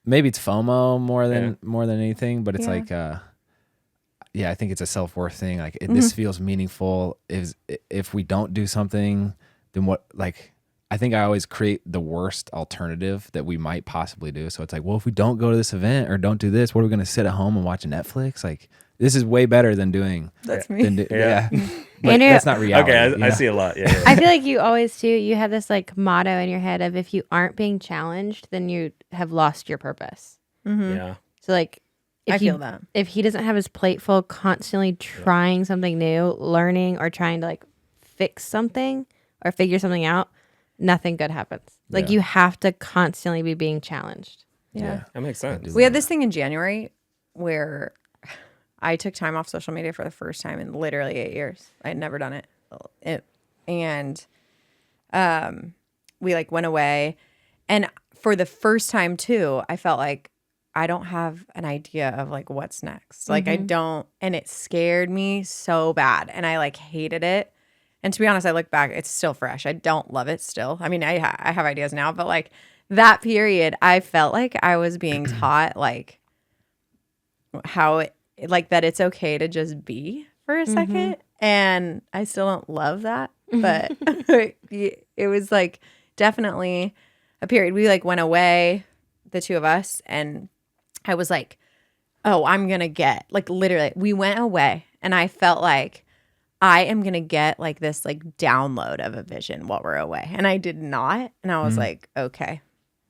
Speaker 2: Maybe it's FOMO more than anything, but it's
Speaker 4: Yeah.
Speaker 2: like, yeah, I think it's a self-worth thing. Like this feels meaningful. If we don't do something, then what? Like, I think I always create the worst alternative that we might possibly do. So it's like, well, if we don't go to this event or don't do this, what are we going to sit at home and watch Netflix? Like, this is way better than doing.
Speaker 4: That's me.
Speaker 2: Yeah. But
Speaker 1: Andrew-
Speaker 2: that's not reality.
Speaker 3: Okay,
Speaker 2: you
Speaker 3: I
Speaker 2: know?
Speaker 3: see a lot. Yeah.
Speaker 1: I feel like you always do. You have this like motto in your head of if you aren't being challenged, then you have lost your purpose.
Speaker 3: Yeah.
Speaker 1: So like,
Speaker 4: I feel that.
Speaker 1: if he doesn't have his plate full, constantly trying something new, learning or trying to like fix something or figure something out, nothing good happens. Like
Speaker 2: Yeah.
Speaker 1: you have to constantly be being challenged.
Speaker 4: Yeah.
Speaker 3: That makes sense.
Speaker 4: We had this thing in January where I took time off social media for the first time in literally 8 years. I had never done it. And we like went away. And for the first time too, I felt like I don't have an idea of like what's next. Like I don't, and it scared me so bad. And I like hated it. And to be honest, I look back, it's still fresh. I don't love it still. I mean, I have ideas now, but like that period, I felt like I was being taught like how it, like that it's okay to just be for a second. And I still don't love that, but it was like definitely a period. We like went away, the two of us, and I was like, oh, I'm going to get like literally we went away and I felt like I am going to get like this like download of a vision while we're away. And I did not. And I was like, okay,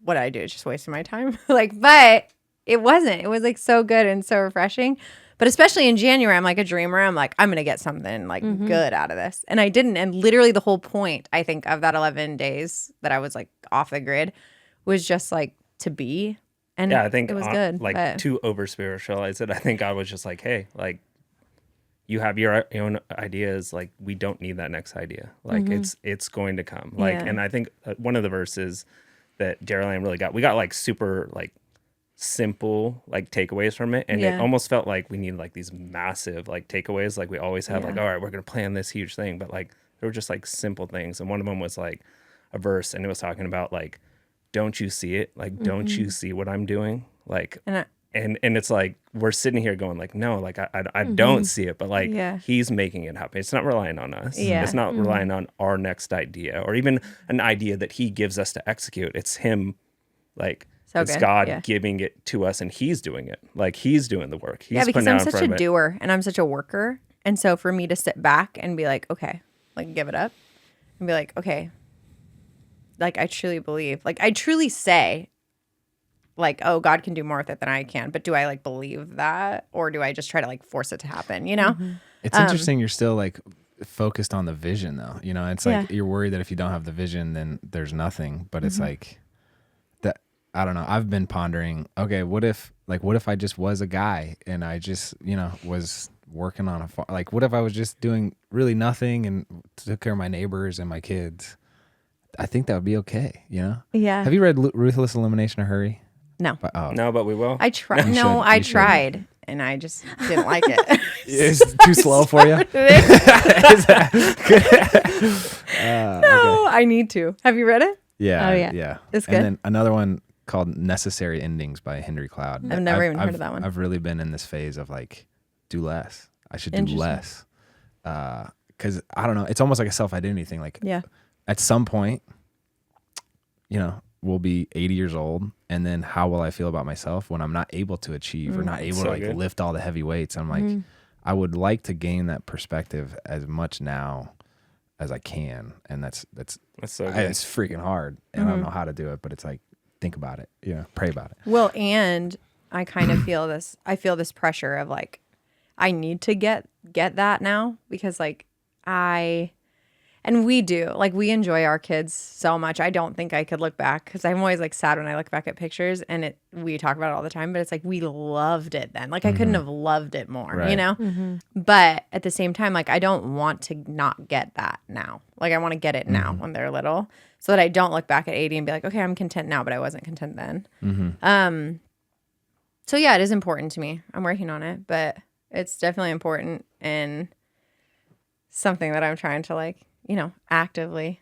Speaker 4: what did I do? It's just wasting my time. Like, but it wasn't. It was like so good and so refreshing. But especially in January, I'm like a dreamer. I'm like, I'm going to get something like good out of this. And I didn't. And literally the whole point, I think, of that 11 days that I was like off the grid was just like to be. And
Speaker 3: Yeah, I think
Speaker 4: it was good.
Speaker 3: Like
Speaker 4: but-
Speaker 3: to over spiritualize it, I think I was just like, hey, like you have your own ideas. Like we don't need that next idea. Like it's going to come. Like,
Speaker 4: Yeah.
Speaker 3: and I think one of the verses that Daryl and I really got, we got like super like simple like takeaways from it, and it
Speaker 4: Yeah.
Speaker 3: almost felt like we needed like these massive like takeaways. Like we always had like,
Speaker 4: Yeah.
Speaker 3: all right, we're gonna plan this huge thing, but like there were just like simple things, and one of them was like a verse, and it was talking about like, don't you see it? Like, don't you see what I'm doing? Like,
Speaker 4: And
Speaker 3: and it's like we're sitting here going like, no, like I don't see it, but like
Speaker 4: Yeah.
Speaker 3: he's making it happen. It's not relying on us.
Speaker 4: Yeah.
Speaker 3: It's not relying on our next idea or even an idea that he gives us to execute. It's him, like
Speaker 4: So
Speaker 3: it's
Speaker 4: good.
Speaker 3: God
Speaker 4: Yeah.
Speaker 3: giving it to us, and he's doing it. Like he's doing the work. He's
Speaker 4: yeah, because
Speaker 3: putting
Speaker 4: I'm
Speaker 3: out in
Speaker 4: such
Speaker 3: front
Speaker 4: a
Speaker 3: of it.
Speaker 4: doer and I'm such a worker. And so for me to sit back and be like, okay, like give it up and be like, okay, like I truly believe, like I truly say, like, oh, God can do more with it than I can. But do I like believe that, or do I just try to like force it to happen? You know?
Speaker 2: It's interesting you're still like focused on the vision though. You know, it's like
Speaker 4: Yeah.
Speaker 2: you're worried that if you don't have the vision, then there's nothing. But it's like that, I don't know. I've been pondering, okay, what if I just was a guy and I just, you know, was working on a farm? Like, what if I was just doing really nothing and took care of my neighbors and my kids? I think that would be okay, you know?
Speaker 4: Yeah.
Speaker 2: Have you read Ruthless Elimination of Hurry?
Speaker 4: No.
Speaker 2: But, oh,
Speaker 3: No, but we will.
Speaker 4: I tried.
Speaker 2: You
Speaker 4: No,
Speaker 2: should.
Speaker 4: I
Speaker 2: You should.
Speaker 4: tried. And I just didn't like it.
Speaker 2: it's too slow for you?
Speaker 4: No, I need to. Have you read it?
Speaker 2: Yeah.
Speaker 1: Oh, yeah.
Speaker 2: Yeah.
Speaker 4: It's
Speaker 2: And
Speaker 4: good?
Speaker 2: then another one, called Necessary Endings by Henry Cloud.
Speaker 4: I've never even heard of that one.
Speaker 2: I've really been in this phase of like, do less. I should do less. Because I don't know. It's almost like a self-identity thing. Like at some point, you know, we'll be 80 years old. And then how will I feel about myself when I'm not able to achieve or not able to like lift all the heavy weights? I'm like, I would like to gain that perspective as much now as I can. And that's
Speaker 3: so good.
Speaker 2: it's freaking hard. And I don't know how to do it, but it's like, think about it, you know, pray about it.
Speaker 4: Well, and I kind of feel this, pressure of like, I need to get that now because like we enjoy our kids so much. I don't think I could look back because I'm always like sad when I look back at pictures and we talk about it all the time, but it's like, we loved it then. Like I couldn't have loved it more, you know? But at the same time, like I don't want to not get that now. Like I want to get it now when they're little so that I don't look back at 80 and be like, okay, I'm content now, but I wasn't content then. So yeah, it is important to me. I'm working on it, but it's definitely important and something that I'm trying to like, you know, actively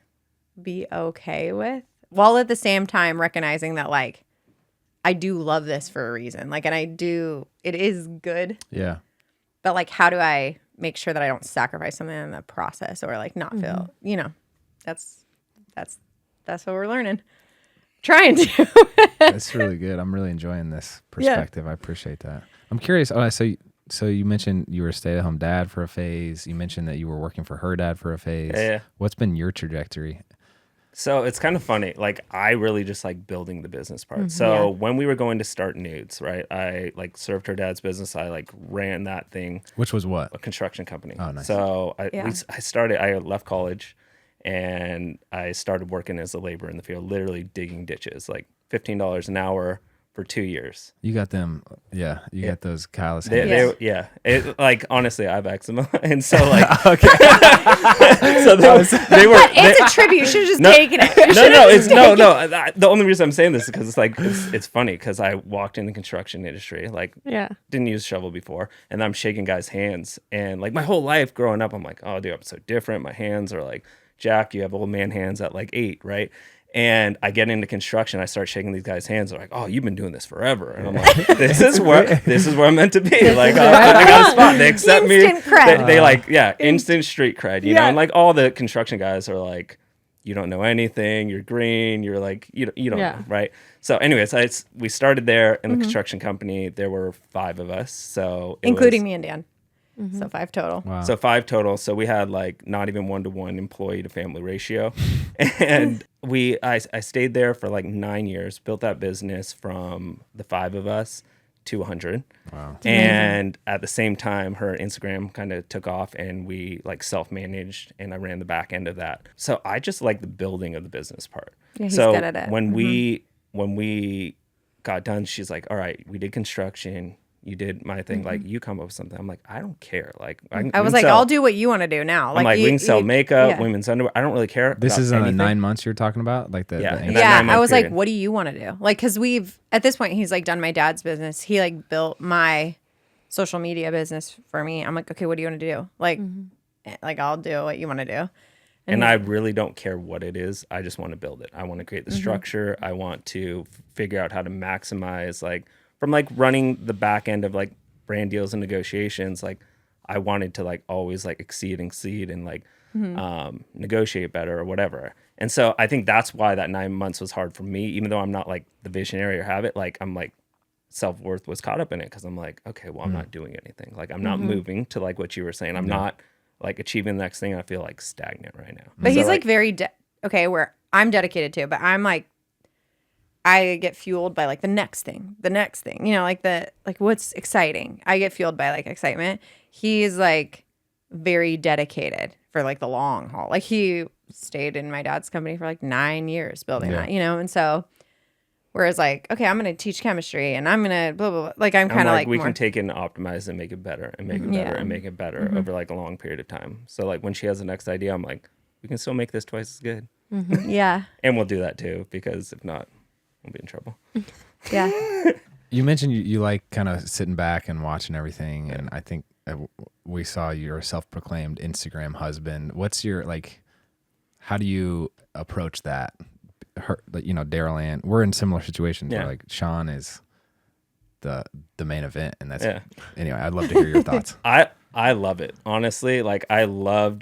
Speaker 4: be okay with while at the same time recognizing that like I do love this for a reason. Like, and it is good.
Speaker 2: Yeah.
Speaker 4: But like, how do I make sure that I don't sacrifice something in the process or like not feel, you know, that's what we're learning. Trying to.
Speaker 2: That's really good. I'm really enjoying this perspective. I appreciate that. I'm curious. So you mentioned you were a stay-at-home dad for a phase. You mentioned that you were working for her dad for a phase.
Speaker 3: Yeah.
Speaker 2: What's been your trajectory?
Speaker 3: So it's kind of funny. Like I really just like building the business part. So when we were going to start Nudes, right? I like served her dad's business. I like ran that thing.
Speaker 2: Which was what?
Speaker 3: A construction company.
Speaker 2: Oh, nice.
Speaker 3: So I left college and I started working as a laborer in the field, literally digging ditches, like $15 an hour for 2 years.
Speaker 2: You got them, you got those callous hands.
Speaker 3: Like honestly, I have eczema, and so like
Speaker 2: Okay.
Speaker 3: so they were.
Speaker 4: It's a tribute. You should have just taken it.
Speaker 3: The only reason I'm saying this is because it's like it's funny because I walked in the construction industry, like didn't use a shovel before, and I'm shaking guys' hands, and like my whole life growing up, I'm like, oh dude, I'm so different. My hands are like, Jack, you have old man hands at like 8, right? And I get into construction, I start shaking these guys' hands. They're like, "Oh, you've been doing this forever." And I'm like, "This is where I'm meant to be." Like, I got a spot. They accept
Speaker 4: instant
Speaker 3: me.
Speaker 4: Cred.
Speaker 3: They like, instant street cred. You know, and like all the construction guys are like, "You don't know anything. You're green. You're like, you don't know, right?" So, anyways, we started there in the construction company. There were 5 of us, so
Speaker 4: including me and Dan. So 5 total.
Speaker 2: Wow.
Speaker 3: So 5 total. So we had like not even 1-to-1 employee to family ratio. And I stayed there for like 9 years, built that business from the 5 of us to 100.
Speaker 2: Wow.
Speaker 3: And at the same time, her Instagram kind of took off and we like self-managed and I ran the back end of that. So I just like the building of the business part.
Speaker 4: Yeah, he's good at it.
Speaker 3: When we got done, she's like, all right, we did construction. You did my thing. Like, you come up with something. I'm like, I don't care. Like,
Speaker 4: I was like, I'll do what you want to do now.
Speaker 3: I'm like, we can sell makeup, women's underwear. I don't really care.
Speaker 2: This is
Speaker 3: anything.
Speaker 2: in the 9 months you're talking about? Like
Speaker 4: I was like, what do you want to do? Like, because at this point, he's like done my dad's business. He like built my social media business for me. I'm like, okay, what do you want to do? Like, like I'll do what you want to do.
Speaker 3: And I really don't care what it is. I just want to build it. I want to create the structure. I want to figure out how to maximize, like, from like running the back end of like brand deals and negotiations, like I wanted to like always like exceed and like negotiate better or whatever. And so I think that's why that 9 months was hard for me, even though I'm not like the visionary or have it. Like I'm like self-worth was caught up in it because I'm like, okay, well, I'm not doing anything. Like I'm not moving to like what you were saying. I'm not like achieving the next thing. I feel like stagnant right now.
Speaker 4: But he's like very, where I'm dedicated to, but I'm like, I get fueled by like the next thing, you know, like what's exciting. I get fueled by like excitement. He's like very dedicated for like the long haul. Like he stayed in my dad's company for like 9 years building that, you know? And so, whereas like, okay, I'm going to teach chemistry and I'm going to blah, blah, blah. Like I'm kind of like
Speaker 3: we can take it and optimize and make it better and make it better and make it better over like a long period of time. So like when she has the next idea, I'm like, we can still make this twice as good.
Speaker 4: Yeah.
Speaker 3: And we'll do that too, because if not, we'll be in trouble.
Speaker 4: Yeah.
Speaker 2: You mentioned you like kind of sitting back and watching everything. And I think we saw your self-proclaimed Instagram husband. What's your, like, how do you approach that? her, you know, Daryl and we're in similar situations.
Speaker 3: Yeah.
Speaker 2: Where like Shawn is the main event, and that's anyway. I'd love to hear your thoughts.
Speaker 3: I love it, honestly. Like I love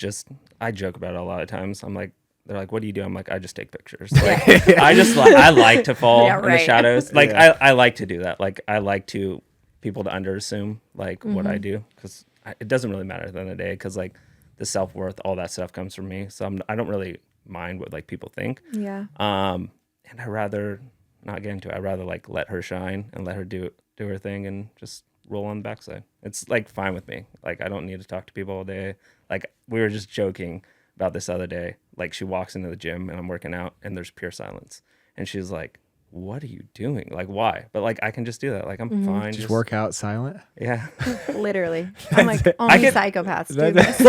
Speaker 3: I joke about it a lot of times. I'm like, they're like, what do you do? I'm like, I just take pictures. Like I like to fall in the shadows. Like I like to do that. Like I like to people to underassume like what I do, because it doesn't really matter at the end of the day, because like the self-worth, all that stuff comes from me. So I don't really mind what like people think.
Speaker 4: Yeah.
Speaker 3: And I rather not get into it. I'd rather like let her shine and let her do her thing and just roll on the backside. It's like fine with me. Like I don't need to talk to people all day. Like we were just joking about this other day. Like she walks into the gym and I'm working out and there's pure silence. And she's like, what are you doing? Like, why? But like, I can just do that. Like, I'm fine.
Speaker 2: Just work out silent.
Speaker 3: Yeah.
Speaker 4: Literally. I'm like, only psychopaths do this.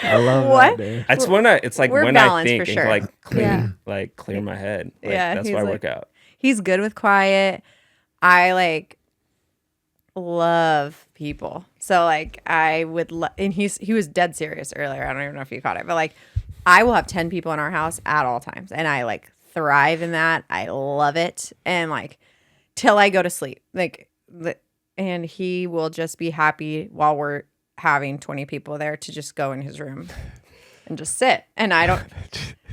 Speaker 2: I love
Speaker 4: What?
Speaker 2: that. Dude.
Speaker 3: It's when it's like
Speaker 4: We're
Speaker 3: when I
Speaker 4: balanced
Speaker 3: think
Speaker 4: for
Speaker 3: and
Speaker 4: sure.
Speaker 3: like clear my head. Like,
Speaker 4: Yeah,
Speaker 3: that's
Speaker 4: he's
Speaker 3: why I
Speaker 4: like-
Speaker 3: work out.
Speaker 4: He's good with quiet. I like love people. So like I would and he was dead serious earlier. I don't even know if you caught it, but like I will have 10 people in our house at all times, and I like thrive in that. I love it, and like till I go to sleep. And he will just be happy while we're having 20 people there to just go in his room and just sit. And I don't.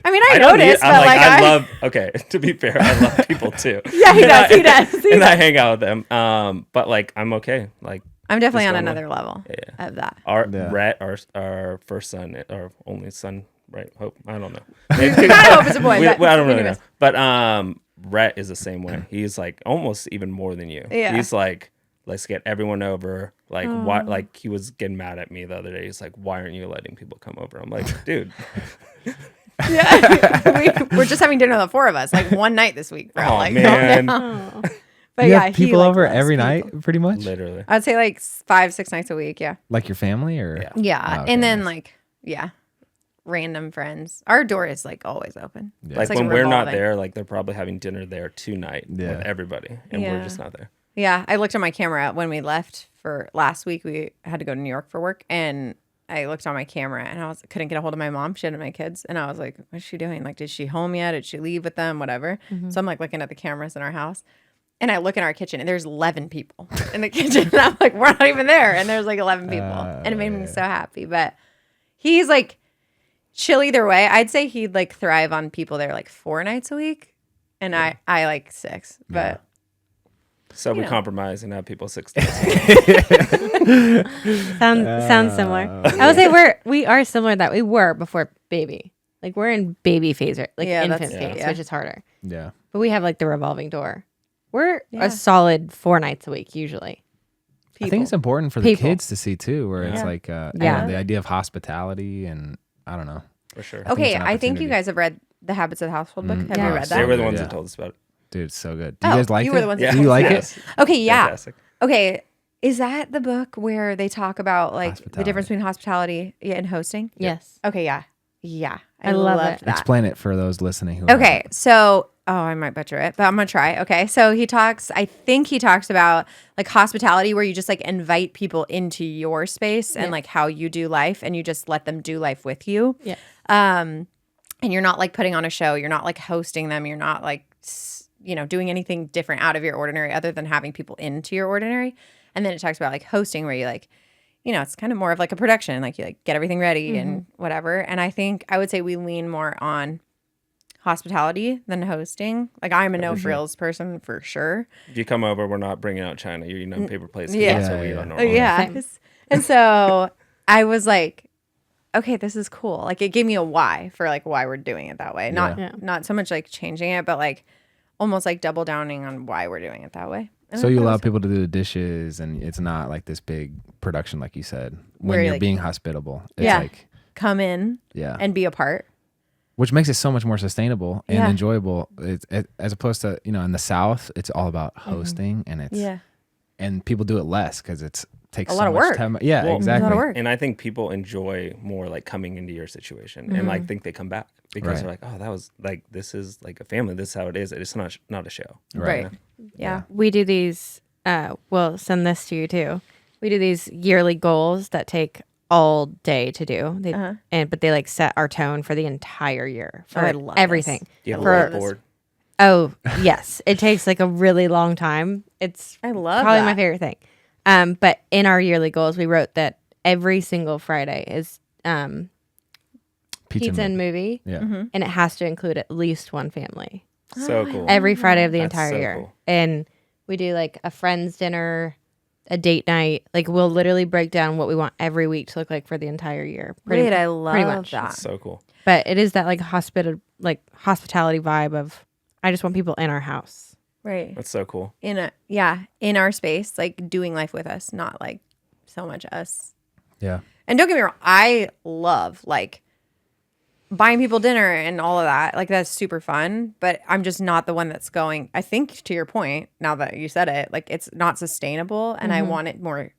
Speaker 4: I mean, I notice, but like
Speaker 3: I love. Okay, to be fair, I love people too.
Speaker 4: Yeah, he does. He does.
Speaker 3: And I hang out with them. But like, I'm okay. Like,
Speaker 4: I'm definitely
Speaker 3: just
Speaker 4: on
Speaker 3: going
Speaker 4: another level of that.
Speaker 3: Rhett, our first son, our only son, right? Hope, I don't know.
Speaker 4: I hope it's a boy.
Speaker 3: I
Speaker 4: but
Speaker 3: don't really
Speaker 4: anyways.
Speaker 3: know. But Rhett is the same way. He's like almost even more than you.
Speaker 4: Yeah.
Speaker 3: He's like, let's get everyone over. Like why? Like he was getting mad at me the other day. He's like, why aren't you letting people come over? I'm like, dude.
Speaker 4: Yeah, we're just having dinner, the four of us, like one night this week, bro.
Speaker 3: Oh
Speaker 4: like,
Speaker 3: man,
Speaker 4: But
Speaker 2: You
Speaker 4: yeah,
Speaker 2: have people over every night, pretty much.
Speaker 3: literally.
Speaker 4: I'd say like 5-6 nights a week. Yeah.
Speaker 2: Like your family, or
Speaker 3: Yeah.
Speaker 2: Oh, okay,
Speaker 4: And then
Speaker 2: nice.
Speaker 4: like, random friends. Our door is like always open.
Speaker 2: Yeah.
Speaker 3: Like
Speaker 4: It's
Speaker 3: when we're not
Speaker 4: revolving.
Speaker 3: there, like they're probably having dinner there tonight with everybody, and we're just not there.
Speaker 4: Yeah. I looked at my camera when we left for last week. We had to go to New York for work, and I looked on my camera and I couldn't get a hold of my mom. She had my kids, and I was like, what's she doing? Like, did she home yet? Did she leave with them? Whatever. So I'm like looking at the cameras in our house, and I look in our kitchen, and there's 11 people in the kitchen. And I'm like, we're not even there. And there's like 11 people. And it made me so happy. But he's like chill either way. I'd say he'd like thrive on people there like 4 nights a week. And I like 6. But
Speaker 3: So we compromise and have people 6 days.
Speaker 1: Sounds similar. I would say we are similar that we were before baby. Like we're in baby phase, like infant phase, which is harder.
Speaker 2: Yeah.
Speaker 1: But we have like the revolving door. We're a solid 4 nights a week usually.
Speaker 2: I think it's important for the kids to see too, where it's like, you know, the idea of hospitality, and I don't know.
Speaker 3: For sure.
Speaker 4: okay,
Speaker 2: an
Speaker 4: I think you
Speaker 2: opportunity.
Speaker 4: guys have read The Habits of the Household book. Have you read
Speaker 3: They
Speaker 4: that?
Speaker 3: were the ones
Speaker 2: Yeah.
Speaker 3: that told us about it.
Speaker 2: Dude, it's so good. Do you guys like
Speaker 4: you
Speaker 2: it?
Speaker 4: were the ones that
Speaker 2: Do you
Speaker 4: told us
Speaker 2: like
Speaker 4: about
Speaker 2: it?
Speaker 4: Okay, yeah.
Speaker 3: Fantastic.
Speaker 4: Okay, is that the book where they talk about like the
Speaker 2: Hospitality.
Speaker 4: difference between hospitality and hosting?
Speaker 1: Yes.
Speaker 4: Okay, yeah.
Speaker 1: I love
Speaker 4: love
Speaker 1: it.
Speaker 4: that.
Speaker 2: Explain it for those listening who
Speaker 4: Okay, so I might butcher it, but I'm gonna try. Okay, so I think he talks about like hospitality, where you just like invite people into your space and like how you do life, and you just let them do life with you.
Speaker 1: Yeah.
Speaker 4: And you're not like putting on a show. You're not like hosting them. You're not like doing anything different out of your ordinary, other than having people into your ordinary. And then it talks about like hosting, where you like, it's kind of more of like a production, like you like get everything ready and whatever. And I would say we lean more on hospitality than hosting. Like I'm a no frills person for sure.
Speaker 3: If you come over, we're not bringing out China. You're eating on paper plates.
Speaker 4: Yeah.
Speaker 3: That's what we eat on normal.
Speaker 4: Yeah. And so I was like, okay, this is cool. Like it gave me a why for like why we're doing it that way. Not so much like changing it, but like almost like double downing on why we're doing it that way. And
Speaker 2: So
Speaker 4: I
Speaker 2: you
Speaker 4: thought it
Speaker 2: allow
Speaker 4: was-
Speaker 2: people to do the dishes, and it's not like this big production, like you said, when
Speaker 4: Where
Speaker 2: you're
Speaker 4: like-
Speaker 2: being hospitable. It's
Speaker 4: Yeah.
Speaker 2: like,
Speaker 4: come in
Speaker 2: yeah.
Speaker 4: and be a part.
Speaker 2: Which makes it so much more sustainable and
Speaker 4: Yeah.
Speaker 2: enjoyable. As opposed to, in the South, it's all about hosting, and and people do it less because it takes
Speaker 4: A
Speaker 2: so
Speaker 4: lot of
Speaker 2: much
Speaker 4: work.
Speaker 2: time. Yeah,
Speaker 3: Well,
Speaker 2: exactly.
Speaker 4: A lot of work.
Speaker 3: And I think people enjoy more like coming into your situation and like think they come back because
Speaker 2: Right.
Speaker 3: they're like, oh, that was like, this is like a family. This is how it is. It's not a show.
Speaker 4: Right. Yeah.
Speaker 1: We do these we'll send this to you too. We do these yearly goals that take all day to do. They
Speaker 4: Uh-huh.
Speaker 1: but they like set our tone for the entire year for
Speaker 4: I love
Speaker 1: everything.
Speaker 4: this.
Speaker 3: Do you have
Speaker 1: For-
Speaker 3: a whiteboard?
Speaker 1: Oh, yes. It takes like a really long time. It's
Speaker 4: I love
Speaker 1: probably
Speaker 4: that.
Speaker 1: my favorite thing. But in our yearly goals, we wrote that every single Friday is pizza and movie,
Speaker 2: Yeah.
Speaker 1: and it has to include at least one family.
Speaker 3: So cool.
Speaker 1: Every Friday of the
Speaker 3: That's
Speaker 1: entire
Speaker 3: so
Speaker 1: year.
Speaker 3: cool.
Speaker 1: And we do like a friend's dinner, a date night. Like we'll literally break down what we want every week to look like for the entire year.
Speaker 4: Wait, I love
Speaker 1: much.
Speaker 4: that.
Speaker 3: That's so cool.
Speaker 1: But it is that like hospitality vibe of I just want people in our house.
Speaker 4: Right.
Speaker 3: That's so cool.
Speaker 4: In our space, like doing life with us, not like so much us.
Speaker 2: Yeah.
Speaker 4: And don't get me wrong, I love like buying people dinner and all of that. Like that's super fun, but I'm just not the one that's going. I think to your point, now that you said it, like it's not sustainable and I want it more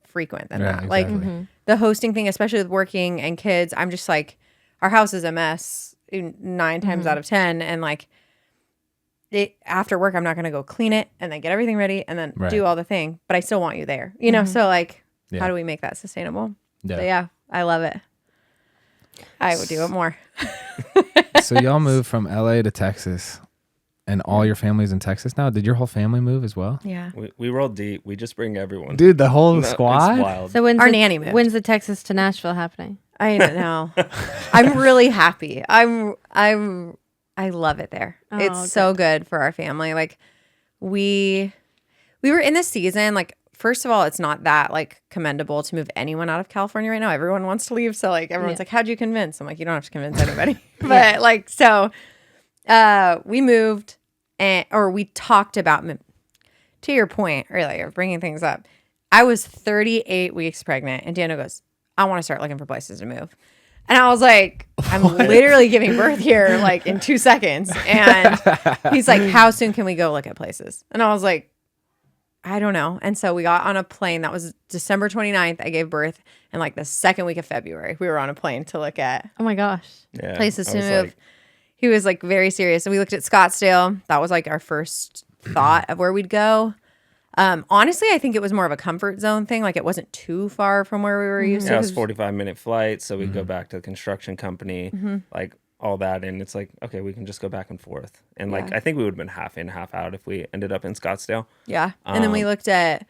Speaker 4: frequent than
Speaker 2: Yeah,
Speaker 4: that. Like
Speaker 2: exactly.
Speaker 4: the hosting thing, especially with working and kids, I'm just like our house is a mess 9 times out of 10 and like after work I'm not going to go clean it and then get everything ready and then
Speaker 2: Right.
Speaker 4: do all the thing, but I still want you there. You know, so like
Speaker 2: Yeah.
Speaker 4: how do we make that sustainable?
Speaker 2: Yeah.
Speaker 4: So yeah, I love it. I would do it more.
Speaker 2: So y'all moved from LA to Texas, and all your family's in Texas now. Did your whole family move as well?
Speaker 4: Yeah.
Speaker 3: We roll deep. We just bring everyone.
Speaker 2: Dude, the whole
Speaker 3: No, it's
Speaker 2: squad.
Speaker 3: wild.
Speaker 1: So when's
Speaker 4: Our
Speaker 1: the,
Speaker 4: nanny moved.
Speaker 1: When's the Texas to Nashville happening?
Speaker 4: I don't know. I'm really happy. I love it there.
Speaker 1: Oh,
Speaker 4: It's so good for our family. Like we were in this season, like first of all, it's not that like commendable to move anyone out of California right now. Everyone wants to leave. So like everyone's like, how'd you convince? I'm like, you don't have to convince anybody. But like so we moved or we talked about to your point earlier, bringing things up. I was 38 weeks pregnant and Daniel goes, I want to start looking for places to move. And I was like, I'm literally giving birth here like in 2 seconds. And he's like, how soon can we go look at places? And I was like, I don't know. And so we got on a plane. That was December 29th. I gave birth. And like the second week of February, we were on a plane to look at
Speaker 1: Oh my gosh.
Speaker 3: Yeah,
Speaker 4: places
Speaker 3: I
Speaker 4: to
Speaker 3: was
Speaker 4: move.
Speaker 3: like,
Speaker 4: He was like very serious. And we looked at Scottsdale. That was like our first thought of where we'd go. Honestly, I think it was more of a comfort zone thing. Like it wasn't too far from where we were used
Speaker 3: yeah, it
Speaker 4: to.
Speaker 3: was 45-minute flight, so we'd go back to the construction company, like all that, and it's like, okay, we can just go back and forth. And like, I think we would have been half in, half out if we ended up in Scottsdale.
Speaker 4: Yeah. And then we looked at,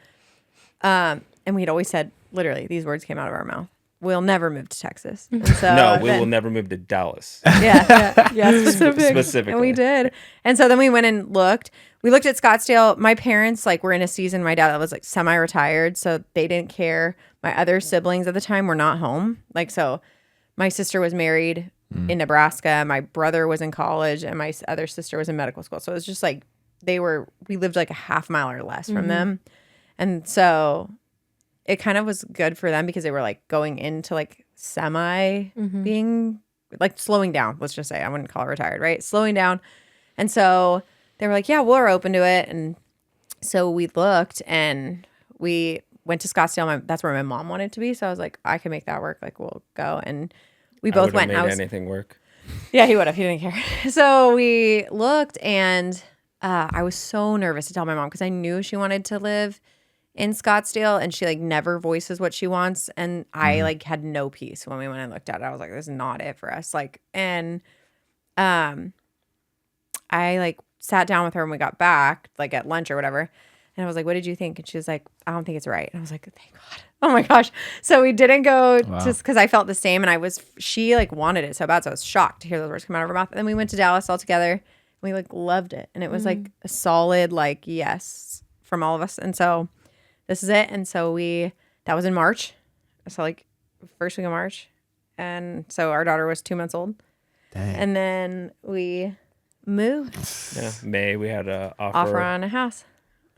Speaker 4: and we'd always said, literally, these words came out of our mouth. We'll never move to Texas. And so
Speaker 3: No, we
Speaker 4: then-
Speaker 3: will never move to Dallas.
Speaker 4: Yeah, specific.
Speaker 3: Specifically.
Speaker 4: And we did. And so then we went and looked. We looked at Scottsdale. My parents like were in a season. My dad was like semi-retired, so they didn't care. My other siblings at the time were not home. Like so, my sister was married in Nebraska. My brother was in college, and my other sister was in medical school. So it was just like we lived like a half mile or less from them, and so it kind of was good for them because they were like going into like semi being like slowing down. Let's just say I wouldn't call it retired, right? Slowing down, and so they were like, yeah, we're open to it, and so we looked and we went to Scottsdale. That's where my mom wanted to be, so I was like, I can make that work. Like we'll go, and we
Speaker 3: I
Speaker 4: both
Speaker 3: would've
Speaker 4: went.
Speaker 3: made
Speaker 4: And I was
Speaker 3: anything work.
Speaker 4: yeah, he would have. He didn't care. So we looked, and I was so nervous to tell my mom because I knew she wanted to live in Scottsdale, and she like never voices what she wants. And I like had no peace when we went and looked at it. I was like, this is not it for us. Like, and I like sat down with her when we got back, like at lunch or whatever. And I was like, what did you think? And she was like, I don't think it's right. And I was like, thank God. Oh my gosh. So we didn't go just because I felt the same. And she like wanted it so bad. So I was shocked to hear those words come out of her mouth. And then we went to Dallas all together. And we like loved it. And it was like a solid, like, yes from all of us. And so this is it. And so that was in March. So like first week of March. And so our daughter was 2 months old.
Speaker 2: Dang.
Speaker 4: And then we moved.
Speaker 3: Yeah, May we had a
Speaker 4: Offer on a house.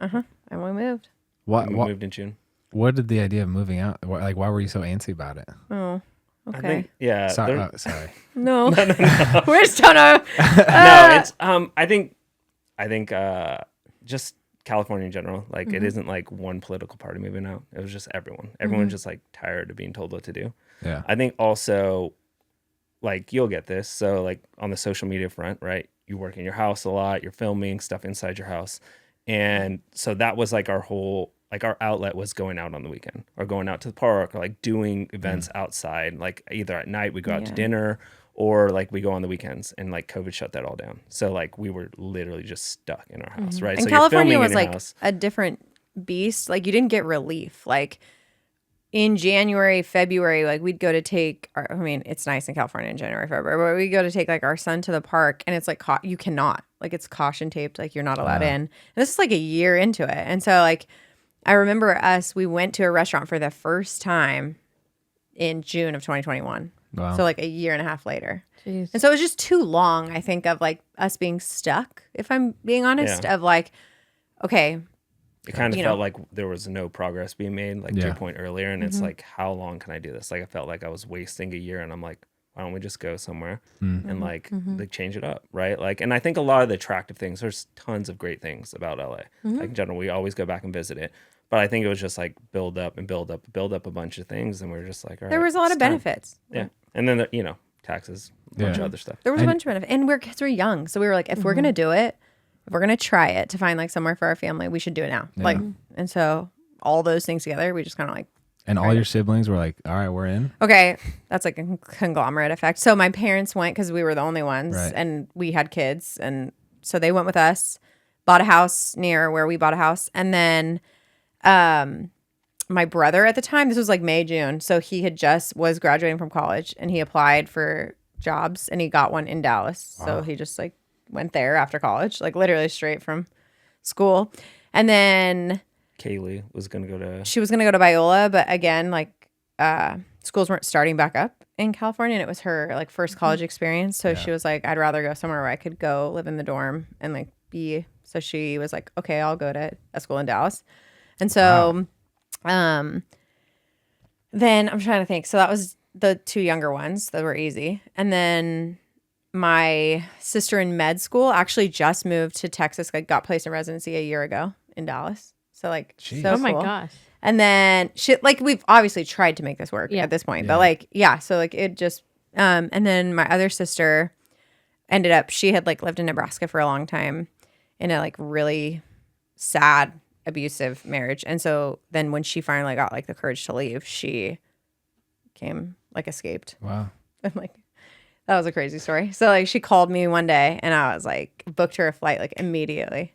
Speaker 4: And we moved.
Speaker 2: What,
Speaker 3: We
Speaker 2: what
Speaker 3: moved in June.
Speaker 2: what did the idea of moving out? Like, why were you so antsy about it?
Speaker 4: Oh,
Speaker 3: I
Speaker 4: okay.
Speaker 3: think, yeah.
Speaker 2: Sorry.
Speaker 3: there-
Speaker 2: Sorry.
Speaker 4: No. We just don't know.
Speaker 3: no, it's I think just California in general, like it isn't like one political party moving out. It was just everyone. Everyone's just like tired of being told what to do.
Speaker 2: Yeah.
Speaker 3: I think also like you'll get this. So like on the social media front, right? You work in your house a lot, you're filming stuff inside your house. And so that was like our whole like our outlet was going out on the weekend or going out to the park or like doing events outside. Like either at night we go out to dinner or like we go on the weekends, and like COVID shut that all down. So like we were literally just stuck in our house, right?
Speaker 4: And
Speaker 3: So
Speaker 4: California
Speaker 3: you're
Speaker 4: was
Speaker 3: filming in your
Speaker 4: like
Speaker 3: house.
Speaker 4: a different beast. Like you didn't get relief. Like in January, February, like we'd go to take I mean, it's nice in California in January, February, but we go to take like our son to the park, and it's like you cannot, like it's caution taped, like you're not allowed in. And this is like a year into it. And so like I remember we went to a restaurant for the first time in June of 2021.
Speaker 2: Wow.
Speaker 4: So like a year and a half later.
Speaker 1: Jeez.
Speaker 4: And so it was just too long, I think, of like us being stuck, if I'm being honest, of like, okay.
Speaker 3: It kind of felt like there was no progress being made, like to your point earlier. And it's like, how long can I do this? Like I felt like I was wasting a year, and I'm like, why don't we just go somewhere and like change it up, right? Like, and I think a lot of the attractive things, there's tons of great things about LA. Like in general, we always go back and visit it. But I think it was just like build up a bunch of things, and we are just like, all right,
Speaker 4: There was a lot of benefits.
Speaker 3: Yeah. And then, taxes, a bunch of other stuff.
Speaker 4: There was a bunch of benefits. And kids were young. So we were like, if we're going to do it, if we're going to try it to find like somewhere for our family, we should do it now. Like, and so all those things together, we just kind of like.
Speaker 2: And all your siblings were like, all right, we're in.
Speaker 4: Okay. That's like a conglomerate effect. So my parents went because we were the only ones and we had kids. And so they went with us, bought a house near where we bought a house. And then my brother at the time, this was like May, June. So he was graduating from college, and he applied for jobs, and he got one in Dallas. Wow. So he just like went there after college, like literally straight from school. And then
Speaker 3: Kaylee was going to go to...
Speaker 4: She was going to go to Biola, but again, like schools weren't starting back up in California, and it was her like first college experience. So she was like, I'd rather go somewhere where I could go live in the dorm and like be... So she was like, okay, I'll go to a school in Dallas. And so then I'm trying to think. So that was the two younger ones that were easy. And then my sister in med school actually just moved to Texas, like got placed in residency a year ago in Dallas. So like, so
Speaker 1: Oh my
Speaker 4: cool.
Speaker 1: gosh.
Speaker 4: And then like we've obviously tried to make this work at this point, but like, so like it just, and then my other sister ended up, she had like lived in Nebraska for a long time in a like really sad, abusive marriage. And so then when she finally got like the courage to leave, she escaped.
Speaker 2: Wow.
Speaker 4: I'm like, that was a crazy story. So like she called me one day, and I was like, booked her a flight like immediately.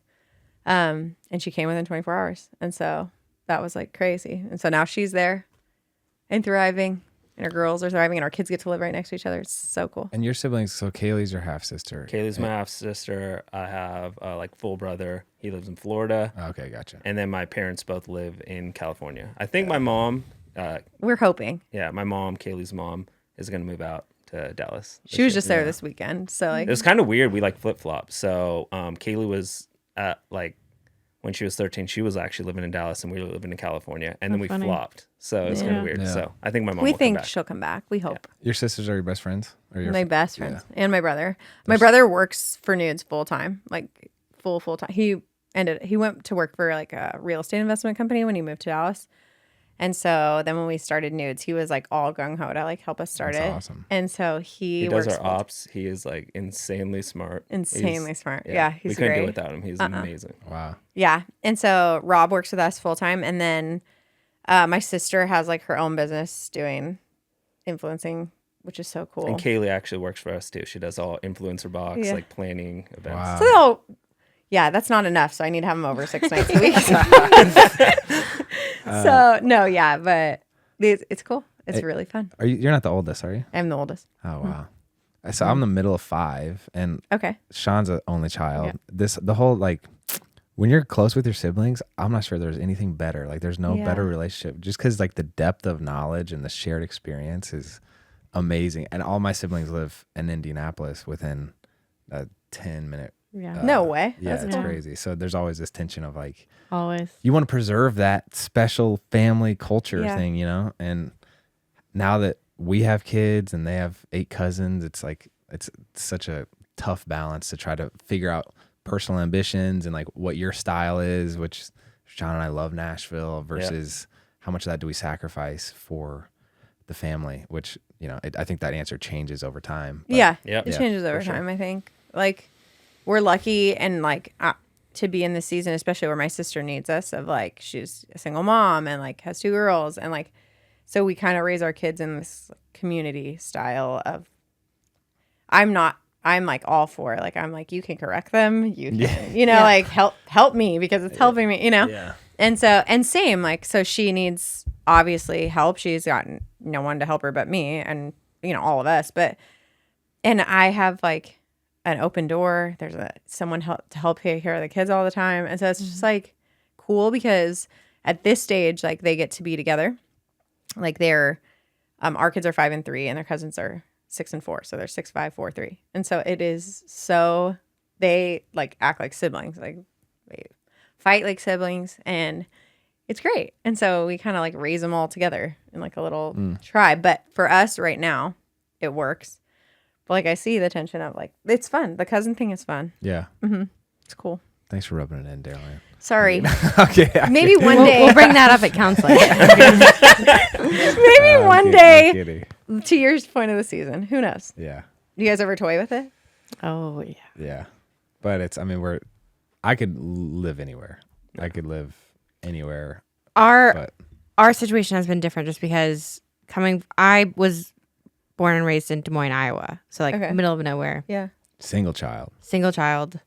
Speaker 4: And she came within 24 hours. And so that was like crazy. And so now she's there and thriving, and her girls are thriving, and our kids get to live right next to each other. It's so cool.
Speaker 2: And your siblings, so Kaylee's your half sister.
Speaker 3: Kaylee's my half sister. I have like full brother. He lives in Florida.
Speaker 2: Okay, gotcha.
Speaker 3: And then my parents both live in California. I think my mom,
Speaker 4: We're hoping.
Speaker 3: my mom, Kaylee's mom, is going to move out to Dallas.
Speaker 4: She was just there this weekend. So like,
Speaker 3: It was kind of weird. We like flip flop. So Kaylee was like, when she was 13, she was actually living in Dallas, and we were living in California, and then we flopped. So it's kind of weird.
Speaker 2: Yeah.
Speaker 3: So I think my mom.
Speaker 4: we
Speaker 3: will
Speaker 4: think
Speaker 3: come back.
Speaker 4: she'll come back. We hope.
Speaker 2: Your sisters are your best friends? Or your
Speaker 4: My best friends and my brother. My brother works for Nudes full time, like full time. He went to work for like a real estate investment company when he moved to Dallas. And so then when we started Nudes, he was like all gung ho to like help us start
Speaker 2: That's
Speaker 4: it.
Speaker 2: awesome.
Speaker 4: And so he
Speaker 3: does
Speaker 4: works
Speaker 3: our ops. He is like insanely smart.
Speaker 4: Smart. Yeah, he's
Speaker 3: we couldn't
Speaker 4: great.
Speaker 3: do it without him. He's amazing.
Speaker 2: Wow.
Speaker 4: Yeah. And so Rob works with us full time. And then my sister has like her own business doing influencing, which is so cool.
Speaker 3: And Kaylee actually works for us too. She does all influencer box, like planning events.
Speaker 2: Wow.
Speaker 4: So that's not enough. So I need to have them over 6 nights a week. But it's cool. It's really fun.
Speaker 2: You're not the oldest, are you?
Speaker 4: I'm the oldest.
Speaker 2: Oh, wow. So I'm the middle of 5, and
Speaker 4: Okay.
Speaker 2: Sean's the only child. The whole like, when you're close with your siblings, I'm not sure there's anything better. Like there's no better relationship, just because like the depth of knowledge and the shared experience is amazing. And all my siblings live in Indianapolis within a 10-minute.
Speaker 1: Yeah.
Speaker 4: No way.
Speaker 2: Yeah,
Speaker 4: That's
Speaker 2: it's
Speaker 4: cool.
Speaker 2: crazy. So there's always this tension of like,
Speaker 1: Always.
Speaker 2: you want to preserve that special family culture
Speaker 4: Yeah.
Speaker 2: thing, and now that we have kids and they have 8 cousins, it's like it's such a tough balance to try to figure out personal ambitions and like what your style is, which Shawn and I love Nashville, versus how much of that do we sacrifice for the family, which I think that answer changes over time. But
Speaker 4: Yeah.
Speaker 3: Yep.
Speaker 4: It changes over time, I think. Like we're lucky, and like to be in this season, especially where my sister needs us, of like she's a single mom and like has 2 girls, and like so we kind of raise our kids in this community style of I'm like all for it. Like I'm like, you can correct them, you can like help me because it's helping me,
Speaker 3: Yeah.
Speaker 4: And so and same, like, so she needs obviously help. She's got no one to help her but me and all of us, and I have like an open door. There's someone to help take care of the kids all the time. And so it's just like cool because at this stage, like they get to be together. Like they're, our kids are 5 and 3 and their cousins are 6 and 4. So they're 6, 5, 4, 3. And so it is so they like act like siblings, like they fight like siblings, and it's great. And so we kind of like raise them all together in like a little tribe. But for us right now, it works. But like I see the tension of like, it's fun. The cousin thing is fun.
Speaker 2: Yeah.
Speaker 4: It's cool.
Speaker 2: Thanks for rubbing it in, Daryl.
Speaker 4: Sorry.
Speaker 2: Okay.
Speaker 4: Maybe one day.
Speaker 1: We'll bring that up at counseling.
Speaker 4: Maybe one day.
Speaker 2: Kidding.
Speaker 4: To your point of the season. Who knows?
Speaker 2: Yeah.
Speaker 4: Do you guys ever toy with it?
Speaker 1: Oh yeah.
Speaker 2: Yeah. But I could live anywhere. I could live anywhere.
Speaker 1: Our situation has been different just because I was born and raised in Des Moines, Iowa. So like middle of nowhere.
Speaker 4: Yeah.
Speaker 2: Single child.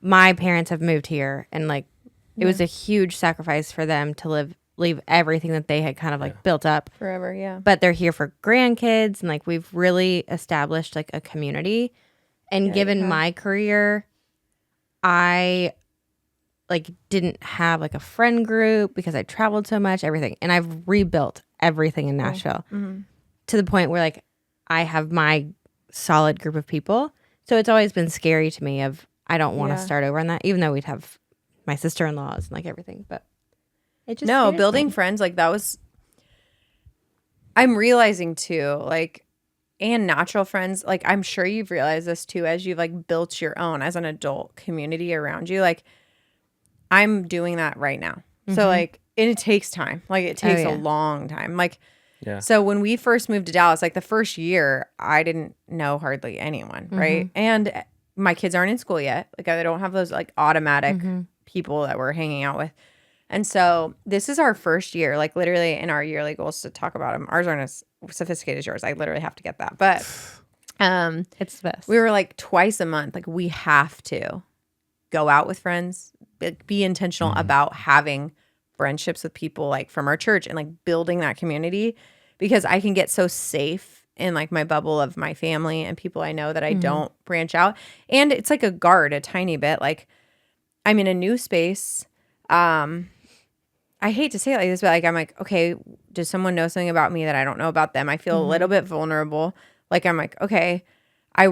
Speaker 1: My parents have moved here, and like it was a huge sacrifice for them to leave everything that they had kind of like built up
Speaker 4: Forever. Yeah.
Speaker 1: but they're here for grandkids, and like we've really established like a community. And given my career, I like didn't have like a friend group because I traveled so much, everything. And I've rebuilt everything in Nashville to the point where like I have my solid group of people. So it's always been scary to me of I don't want to start over on that, even though we'd have my sister-in-laws and like everything. But it just
Speaker 4: building friends like that was. I'm realizing too, like, and natural friends. Like I'm sure you've realized this too as you've like built your own as an adult community around you. Like I'm doing that right now. So like, and it takes time. Like it takes a long time. Like.
Speaker 3: Yeah.
Speaker 4: So when we first moved to Dallas, like the first year, I didn't know hardly anyone, right? And my kids aren't in school yet. Like I don't have those like automatic people that we're hanging out with. And so this is our first year, like literally in our yearly goals to talk about them. Ours aren't as sophisticated as yours. I literally have to get that. But
Speaker 1: it's the best.
Speaker 4: we were like twice a month. Like we have to go out with friends, be intentional about having friendships with people like from our church and like building that community, because I can get so safe in like my bubble of my family and people I know that I don't branch out. And it's like a guard a tiny bit. Like I'm in a new space. I hate to say it like this, but like I'm like, okay, does someone know something about me that I don't know about them? I feel a little bit vulnerable. Like I'm like, okay, I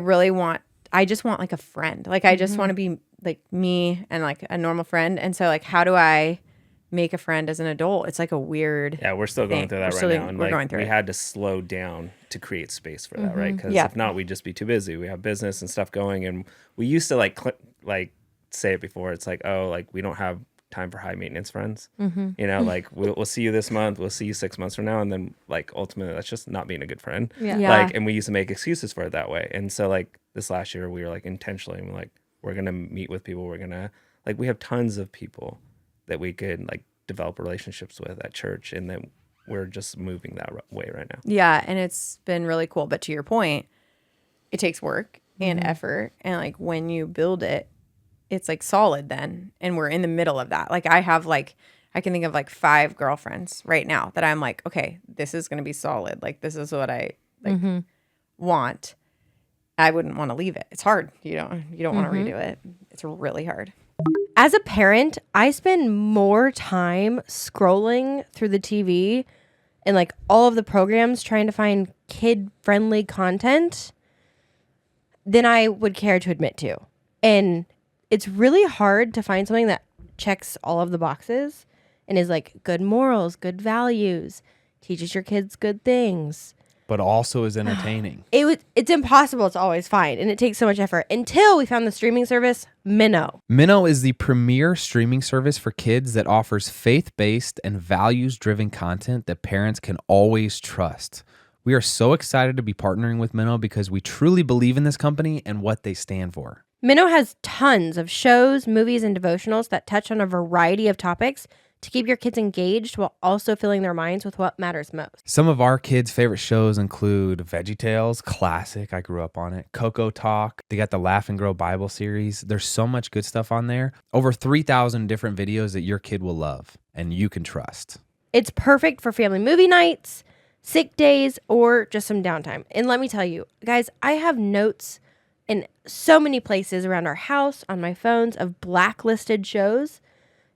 Speaker 4: just want like a friend. Like I just want to be like me and like a normal friend. And so like, how do I make a friend as an adult? It's like a weird
Speaker 3: we're still going through that right now, and
Speaker 4: we're
Speaker 3: like
Speaker 4: going through
Speaker 3: we
Speaker 4: it.
Speaker 3: had to slow down to create space for that, right? Because if not, we'd just be too busy. We have business and stuff going, and we used to like say it before. It's like, oh, like we don't have time for high maintenance friends. Like we'll see you this month, we'll see you 6 months from now, and then like ultimately that's just not being a good friend. Like, and we used to make excuses for it that way. And so like this last year we were like intentionally like we're gonna meet with people, we're gonna like we have tons of people that we could like develop relationships with at church, and then we're just moving that way right now.
Speaker 4: Yeah, and it's been really cool. But to your point, it takes work and effort, and like when you build it, it's like solid then, and we're in the middle of that. Like I can think of like 5 girlfriends right now that I'm like, okay, this is gonna be solid. Like this is what I like want. I wouldn't want to leave it. It's hard. You don't want to redo it. It's really hard.
Speaker 1: As a parent, I spend more time scrolling through the TV and like all of the programs trying to find kid-friendly content than I would care to admit to. And it's really hard to find something that checks all of the boxes and is like good morals, good values, teaches your kids good things,
Speaker 2: but also is entertaining.
Speaker 1: It's impossible to always find, and it takes so much effort until we found the streaming service Minnow.
Speaker 2: Minnow is the premier streaming service for kids that offers faith-based and values-driven content that parents can always trust. We are so excited to be partnering with Minnow because we truly believe in this company and what they stand for.
Speaker 1: Minnow has tons of shows, movies, and devotionals that touch on a variety of topics to keep your kids engaged while also filling their minds with what matters most.
Speaker 2: Some of our kids' favorite shows include VeggieTales, classic. I grew up on it. Coco Talk. They got the Laugh and Grow Bible series. There's so much good stuff on there. Over 3,000 different videos that your kid will love and you can trust.
Speaker 1: It's perfect for family movie nights, sick days, or just some downtime. And let me tell you, guys, I have notes in so many places around our house, on my phones, of blacklisted shows.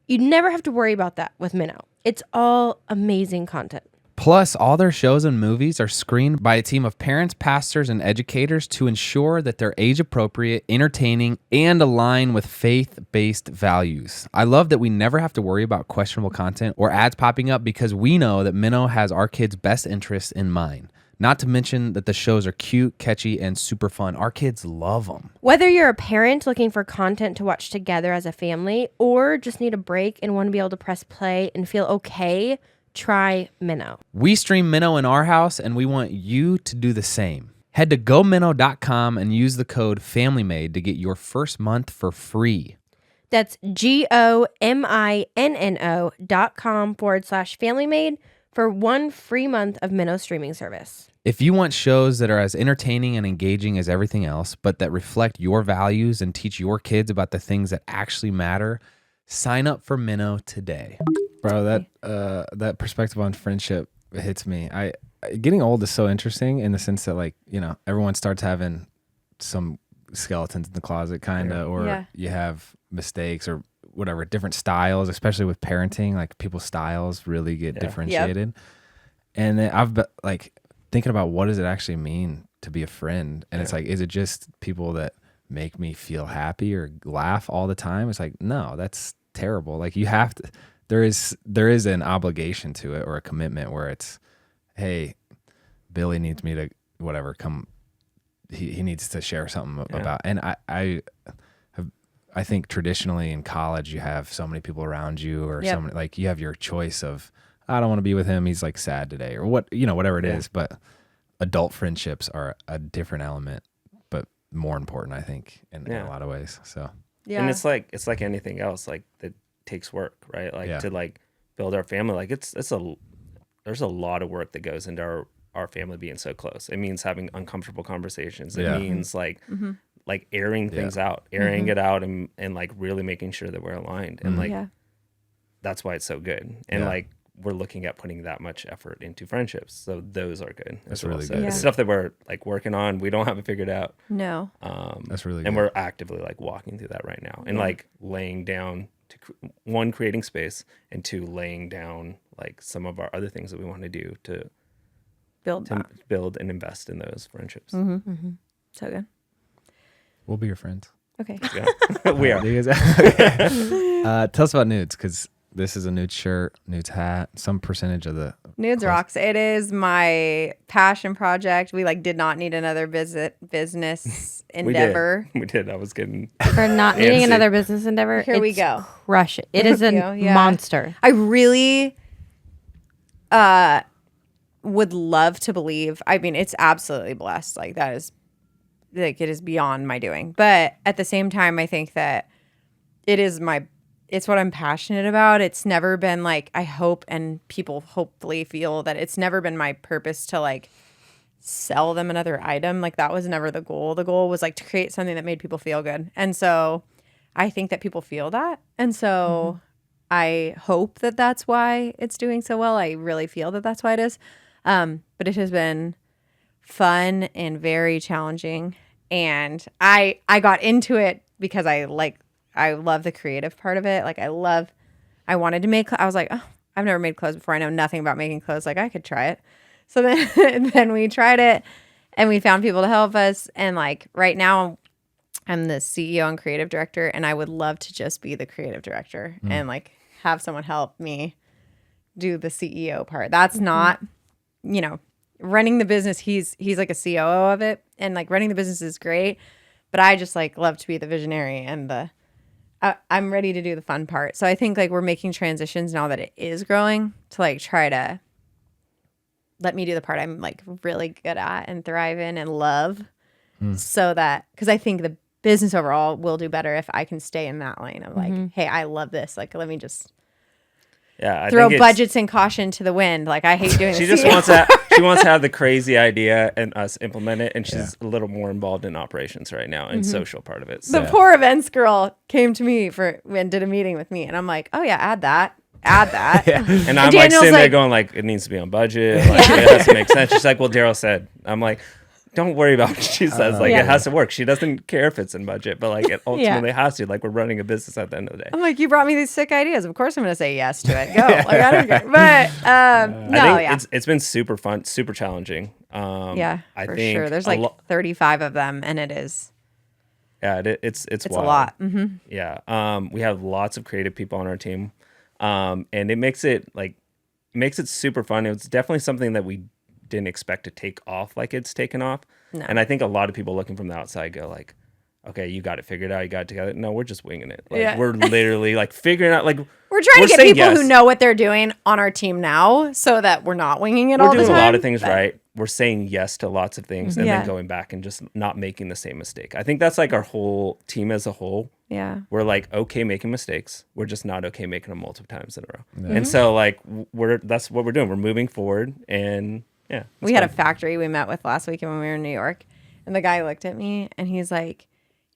Speaker 1: You never have to worry about that with Minnow. It's all amazing content.
Speaker 2: Plus, all their shows and movies are screened by a team of parents, pastors, and educators to ensure that they're age-appropriate, entertaining, and align with faith-based values. I love that we never have to worry about questionable content or ads popping up because we know that Minnow has our kids' best interests in mind. Not to mention that the shows are cute, catchy, and super fun. Our kids love them.
Speaker 1: Whether you're a parent looking for content to watch together as a family or just need a break and want to be able to press play and feel okay, try Minnow.
Speaker 2: We stream Minnow in our house, and we want you to do the same. Head to gominnow.com and use the code FamilyMade to get your first month for free.
Speaker 1: That's GOMINNO.com/FamilyMade for 1 free month of Minnow streaming service.
Speaker 2: If you want shows that are as entertaining and engaging as everything else, but that reflect your values and teach your kids about the things that actually matter, sign up for Minnow today. Bro, that perspective on friendship hits me. Getting old is so interesting in the sense that, like, you know, everyone starts having some skeletons in the closet, kind of, or you have mistakes or whatever, different styles, especially with parenting. Like, people's styles really get differentiated. And then I've been like thinking about, what does it actually mean to be a friend? And it's like, is it just people that make me feel happy or laugh all the time? It's like, no, that's terrible. Like, you have to, there is an obligation to it, or a commitment where it's, hey, Billy needs me to whatever come, he needs to share something about. And I think traditionally in college you have so many people around you, or so many, like, you have your choice of, I don't want to be with him, he's like sad today, or what, you know, whatever it is. But adult friendships are a different element, but more important, I think, in a lot of ways. So
Speaker 3: and it's like anything else, like, that takes work, right? Like to like build our family, like there's a lot of work that goes into our family being so close. It means having uncomfortable conversations. It means like like airing things out, airing it out, and like really making sure that we're aligned. And like that's why it's so good. And like, we're looking at putting that much effort into friendships, so those are good.
Speaker 2: That's really good.
Speaker 3: It's stuff that we're like working on. We don't have it figured out.
Speaker 4: No.
Speaker 2: That's really good.
Speaker 3: And we're actively like walking through that right now, and like laying down to creating space, and 2, laying down like some of our other things that we want to do to build and invest in those friendships.
Speaker 4: So good.
Speaker 2: We'll be your friends.
Speaker 4: Okay.
Speaker 3: We are.
Speaker 2: Tell us about Nudes, because this is a Nudes shirt, Nudes hat, some percentage of the
Speaker 4: Nudes rocks. It is my passion project. We like did not need another business endeavor.
Speaker 3: We did. I was getting
Speaker 1: For not needing another business endeavor.
Speaker 4: Here we go.
Speaker 1: Crush it. It is a monster.
Speaker 4: I really would love to believe. I mean, it's absolutely blessed. Like, that is, like, it is beyond my doing. But at the same time, I think that it's what I'm passionate about. It's never been like, I hope, and people hopefully feel that it's never been my purpose to like sell them another item. Like, that was never the goal. The goal was like to create something that made people feel good. And so I think that people feel that. And so I hope that that's why it's doing so well. I really feel that that's why it is. But it has been fun and very challenging. And I got into it because I love the creative part of it. Like, I wanted to make, I was like, oh, I've never made clothes before. I know nothing about making clothes. Like, I could try it. So then we tried it, and we found people to help us. And like, right now I'm the CEO and creative director, and I would love to just be the creative director and like have someone help me do the CEO part. That's not, you know, running the business. He's like a COO of it, and like running the business is great, but I just like love to be the visionary and I'm ready to do the fun part. So I think like we're making transitions now that it is growing to like try to let me do the part I'm like really good at and thrive in and love. So that, because I think business overall will do better if I can stay in that lane of like, hey, I love this. Like, let me just
Speaker 3: I
Speaker 4: throw
Speaker 3: think
Speaker 4: budgets and caution to the wind. Like, I hate doing
Speaker 3: she
Speaker 4: this.
Speaker 3: just wants to have the crazy idea and us implement it, and she's a little more involved in operations right now and social part of it.
Speaker 4: The
Speaker 3: So.
Speaker 4: poor events girl came to me and did a meeting with me, and I'm like, oh yeah, add that.
Speaker 3: And I'm like
Speaker 4: Daniel's
Speaker 3: sitting there
Speaker 4: like-
Speaker 3: going like, it needs to be on budget. Like, it has to make sense. She's like, well, Daryl said. I'm like, don't worry about what she says. Like, it has to work. She doesn't care if it's in budget, but like, it ultimately has to. Like, we're running a business at the end of the day.
Speaker 4: I'm like, you brought me these sick ideas. Of course I'm going to say yes to it. Go. Like, I don't care. But
Speaker 3: I think it's been super fun, super challenging.
Speaker 4: I
Speaker 3: I
Speaker 4: think
Speaker 3: think
Speaker 4: sure. There's like 35 of them, and it is.
Speaker 3: Yeah, it's
Speaker 4: It's
Speaker 3: wild.
Speaker 4: a lot. Mm-hmm.
Speaker 3: Yeah. We have lots of creative people on our team. And it makes it super fun. It's definitely something that we didn't expect to take off like it's taken off.
Speaker 4: No.
Speaker 3: And I think a lot of people looking from the outside go like, okay, you got it figured out. You got it together. No, we're just winging it. Like, we're literally like figuring out, like,
Speaker 4: We're trying to get
Speaker 3: saying
Speaker 4: people
Speaker 3: yes.
Speaker 4: who know what they're doing on our team now so that we're not winging it all
Speaker 3: We're
Speaker 4: the
Speaker 3: doing
Speaker 4: time.
Speaker 3: a lot of things right. We're saying yes to lots of things and
Speaker 4: Yeah.
Speaker 3: then going back and just not making the same mistake. I think that's like our whole team as a whole.
Speaker 4: Yeah.
Speaker 3: We're like okay making mistakes. We're just not okay making them multiple times in a row. And so like that's what we're doing. We're moving forward, and yeah.
Speaker 4: We had a factory we met with last weekend when we were in New York, and the guy looked at me and he's like,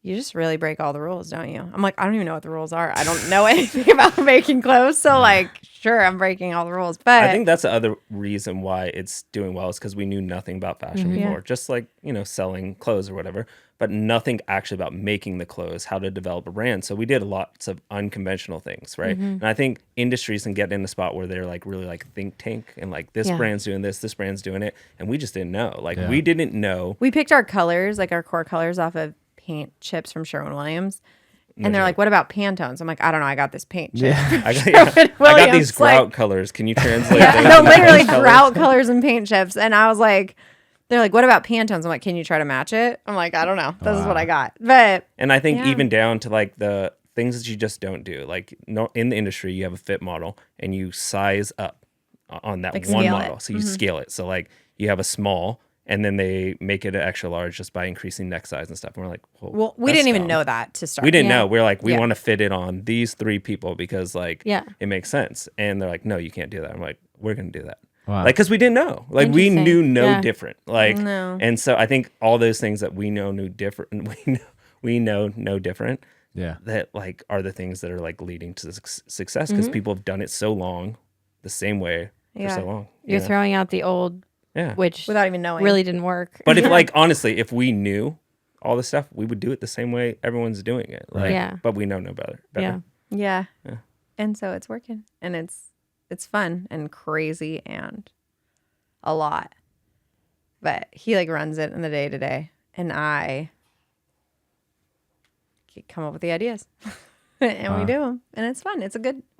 Speaker 4: you just really break all the rules, don't you? I'm like, I don't even know what the rules are. I don't know anything about making clothes. So like, sure, I'm breaking all the rules. But
Speaker 3: I think that's the other reason why it's doing well is because we knew nothing about fashion before. Just like, selling clothes or whatever, but nothing actually about making the clothes, how to develop a brand. So we did lots of unconventional things, right? And I think industries can get in the spot where they're like really like think tank and like this brand's doing this brand's doing it. And we just didn't know. Like we didn't know.
Speaker 4: we picked our colors, like our core colors off of paint chips from Sherwin-Williams. And they're like, what about Pantones? I'm like, I don't know. I got this paint chip.
Speaker 3: I got these grout colors. Can you translate those?
Speaker 4: No,
Speaker 3: into
Speaker 4: literally
Speaker 3: those colors?
Speaker 4: grout colors and paint chips. And I was like, they're like, what about Pantones? I'm like, can you try to match it? I'm like, I don't know. This is what I got. But
Speaker 3: And I think even down to like the things that you just don't do. Like in the industry, you have a fit model and you size up on that
Speaker 4: Like
Speaker 3: one
Speaker 4: scale
Speaker 3: model.
Speaker 4: it.
Speaker 3: So you scale it. So like you have a small and then they make it an extra large just by increasing neck size and stuff. And we're like,
Speaker 4: well, we
Speaker 3: that's
Speaker 4: didn't even
Speaker 3: dumb.
Speaker 4: know that to start.
Speaker 3: We didn't know. We're like, we
Speaker 4: Yeah.
Speaker 3: want to fit it on these 3 people because like it makes sense. And they're like, no, you can't do that. I'm like, we're going to do that.
Speaker 2: Wow.
Speaker 3: Like, because we didn't know. Like, we
Speaker 1: Interesting.
Speaker 3: knew no
Speaker 1: Yeah.
Speaker 3: different. Like,
Speaker 4: No.
Speaker 3: and so I think all those things that we know different, we know no different.
Speaker 2: Yeah.
Speaker 3: That like are the things that are like leading to success because people have done it so long, the same way for so long.
Speaker 1: You're throwing out the old,
Speaker 3: Yeah.
Speaker 1: which
Speaker 4: Without even knowing.
Speaker 1: really didn't work.
Speaker 3: But if like honestly, if we knew all this stuff, we would do it the same way everyone's doing it. Like,
Speaker 1: Yeah.
Speaker 3: But we know no better.
Speaker 1: Yeah.
Speaker 4: Yeah.
Speaker 3: Yeah.
Speaker 4: And so it's working. And it's fun and crazy and a lot. But he like runs it in the day to day. And I come up with the ideas. And we do them. And it's fun.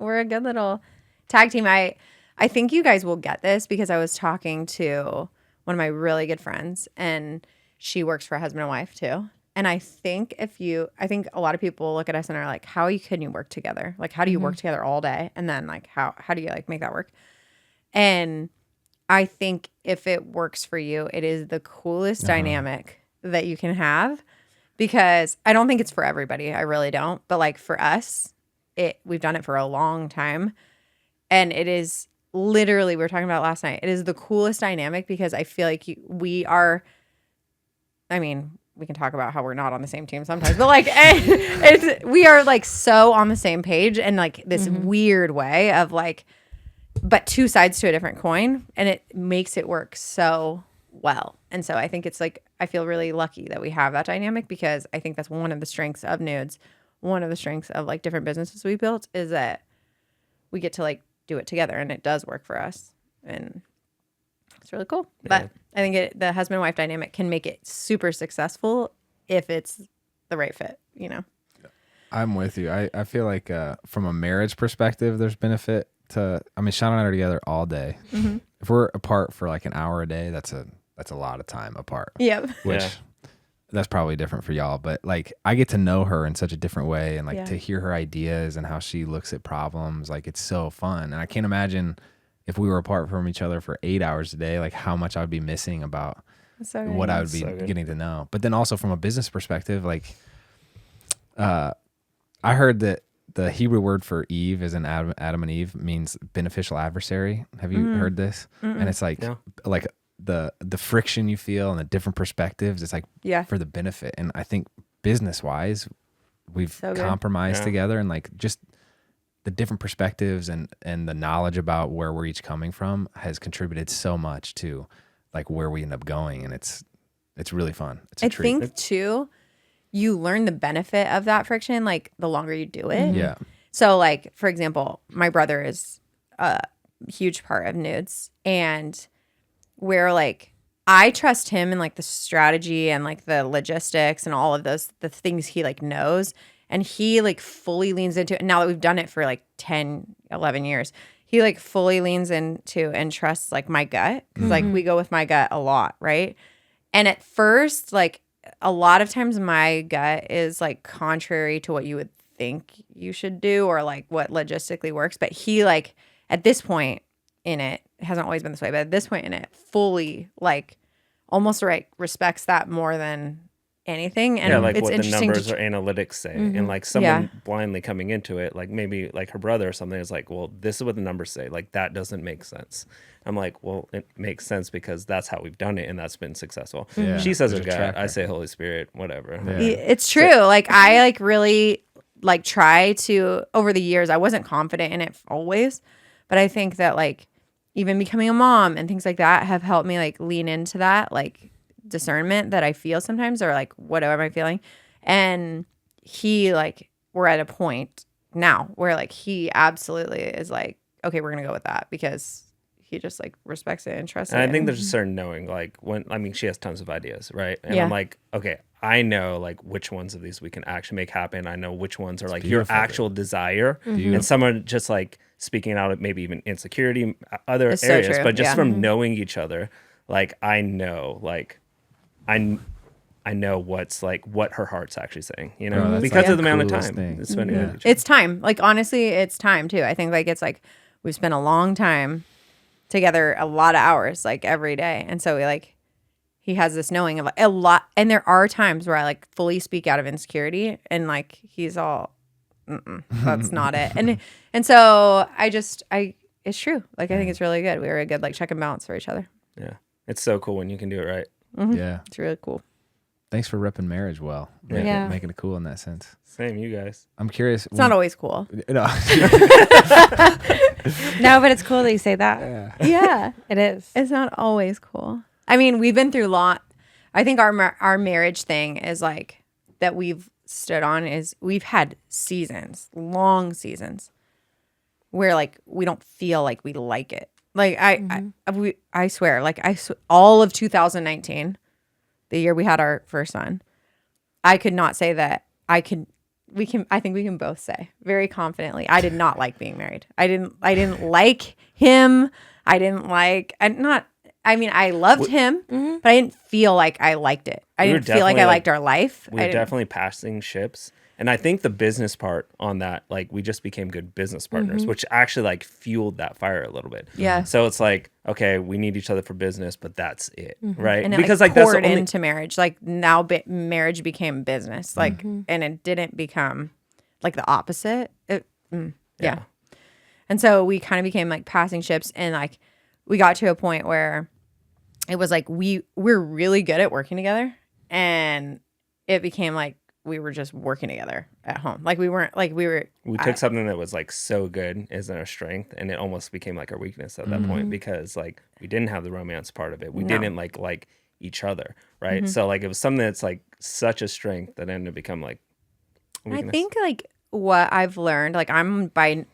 Speaker 4: We're a good little tag team. I think you guys will get this because I was talking to one of my really good friends and she works for a husband and wife too. And I think I think a lot of people look at us and are like, how can you work together? Like, how do you work together all day? And then like, how do you like make that work? And I think if it works for you, it is the coolest dynamic that you can have because I don't think it's for everybody. I really don't. But like for us, we've done it for a long time. And it is literally, we were talking about it last night. It is the coolest dynamic because I feel like we are, I mean, we can talk about how we're not on the same team sometimes, but like we are like so on the same page and like this weird way of like, but 2 sides to a different coin, and it makes it work so well. And so I think it's like, I feel really lucky that we have that dynamic because I think that's one of the strengths of Nudes. One of the strengths of like different businesses we built is that we get to like do it together and it does work for us. And it's really cool. But I think the husband and wife dynamic can make it super successful if it's the right fit, you know?
Speaker 2: I'm with you. I feel like from a marriage perspective, there's benefit to, I mean, Shawn and I are together all day.
Speaker 4: Mm-hmm.
Speaker 2: If we're apart for like an hour a day, that's a lot of time apart.
Speaker 4: Yep.
Speaker 2: Which that's probably different for y'all, but like I get to know her in such a different way and like to hear her ideas and how she looks at problems. Like it's so fun. And I can't imagine if we were apart from each other for 8 hours a day, like how much I would be missing about what I would be getting to know. But then also from a business perspective, like I heard that the Hebrew word for Eve is in Adam and Eve means beneficial adversary. Have you heard this? And it's like
Speaker 3: No.
Speaker 2: like the friction you feel and the different perspectives. It's like
Speaker 4: Yeah.
Speaker 2: for the benefit. And I think business wise, we've
Speaker 4: So good.
Speaker 2: compromised
Speaker 3: Yeah.
Speaker 2: together, and like just the different perspectives and the knowledge about where we're each coming from has contributed so much to like where we end up going, and it's really fun. It's a
Speaker 4: I
Speaker 2: treat.
Speaker 4: think too, you learn the benefit of that friction like the longer you do it.
Speaker 2: Yeah.
Speaker 4: So like, for example, my brother is a huge part of Nudes, and where like I trust him in like the strategy and like the logistics and all of the things he like knows, and he like fully leans into it. Now that we've done it for like 10, 11 years, he like fully leans into and trusts like my gut, because like we go with my gut a lot, right? And at first, like a lot of times my gut is like contrary to what you would think you should do or like what logistically works. But he like at this point in it hasn't always been this way, but at this point in it fully like almost right respects that more than anything. And
Speaker 3: Yeah, like
Speaker 4: it's
Speaker 3: what the
Speaker 4: interesting
Speaker 3: numbers
Speaker 4: to
Speaker 3: or analytics say, and like someone
Speaker 4: Yeah.
Speaker 3: blindly coming into it, like maybe like her brother or something is like, well, this is what the numbers say. Like that doesn't make sense. I'm like, well, it makes sense because that's how we've done it, and that's been successful.
Speaker 2: Yeah.
Speaker 3: She says her
Speaker 2: There's a
Speaker 3: gut,
Speaker 2: track
Speaker 3: I say
Speaker 2: record.
Speaker 3: Holy Spirit, whatever.
Speaker 2: Yeah.
Speaker 4: It's true. Like I like really like try to over the years. I wasn't confident in it always, but I think that like even becoming a mom and things like that have helped me like lean into that like discernment that I feel sometimes, or like what am I feeling? And he like we're at a point now where like he absolutely is like, okay, we're gonna go with that because he just like respects it and trusts
Speaker 3: And
Speaker 4: it.
Speaker 3: I think there's a certain knowing, like when, I mean, she has tons of ideas, right? And
Speaker 4: Yeah.
Speaker 3: I'm like, okay, I know like which ones of these we can actually make happen. I know which ones are like your
Speaker 2: beautiful,
Speaker 3: actual desire.
Speaker 2: Beautiful.
Speaker 3: And some are just like speaking out of maybe even insecurity, other
Speaker 4: It's so
Speaker 3: areas,
Speaker 4: true,
Speaker 3: but just
Speaker 4: yeah.
Speaker 3: from knowing each other, like I know, like I know what's like what her heart's actually saying, you know,
Speaker 2: Bro, that's,
Speaker 3: because
Speaker 2: like,
Speaker 3: of the
Speaker 2: the
Speaker 3: amount of
Speaker 2: coolest
Speaker 3: time
Speaker 2: thing.
Speaker 3: it's spending
Speaker 2: Yeah.
Speaker 3: with each other.
Speaker 4: It's time. Like honestly, it's time too. I think like it's like we've spent a long time together, a lot of hours, like every day. And so we like he has this knowing of like a lot. And there are times where I like fully speak out of insecurity, and like he's all, that's not it. And so it's true. Like I think it's really good. We were a good like check and balance for each other.
Speaker 3: Yeah. It's so cool when you can do it right.
Speaker 2: Yeah.
Speaker 4: It's really cool.
Speaker 2: Thanks for repping marriage well.
Speaker 1: Yeah.
Speaker 2: Making it cool in that sense.
Speaker 3: Same, you guys.
Speaker 2: I'm curious.
Speaker 4: It's not always cool.
Speaker 2: No.
Speaker 1: No, but it's cool that you say that.
Speaker 4: Yeah.
Speaker 1: It is.
Speaker 4: It's not always cool. I mean, we've been through a lot. I think our marriage thing is like that we've stood on is we've had seasons, long seasons, where like we don't feel like we like it. Like I swear, like all of 2019, the year we had our first son, I could not say that I think we can both say very confidently, I did not like being married. I didn't like him. I loved him, but I didn't feel like I liked it. I
Speaker 3: We were
Speaker 4: didn't feel like I
Speaker 3: definitely,
Speaker 4: liked our life.
Speaker 3: We were definitely passing ships. And I think the business part on that, like we just became good business partners, which actually like fueled that fire a little bit.
Speaker 4: Yeah.
Speaker 3: So it's like, okay, we need each other for business, but that's it, right?
Speaker 4: And it
Speaker 3: Because
Speaker 4: like
Speaker 3: like that's the
Speaker 4: poured
Speaker 3: only,
Speaker 4: into marriage. Like now marriage became business. Like, and it didn't become like the opposite. Yeah. And so we kind of became like passing ships, and like we got to a point where it was like we're really good at working together, and it became like we were just working together at home. Like we weren't like we
Speaker 3: took something that was like so good as our strength, and it almost became like our weakness at that point, because like we didn't have the romance part of it. We didn't like each other, right? So like it was something that's like such a strength that ended up become like a
Speaker 4: I
Speaker 3: weakness.
Speaker 4: think like what I've learned, like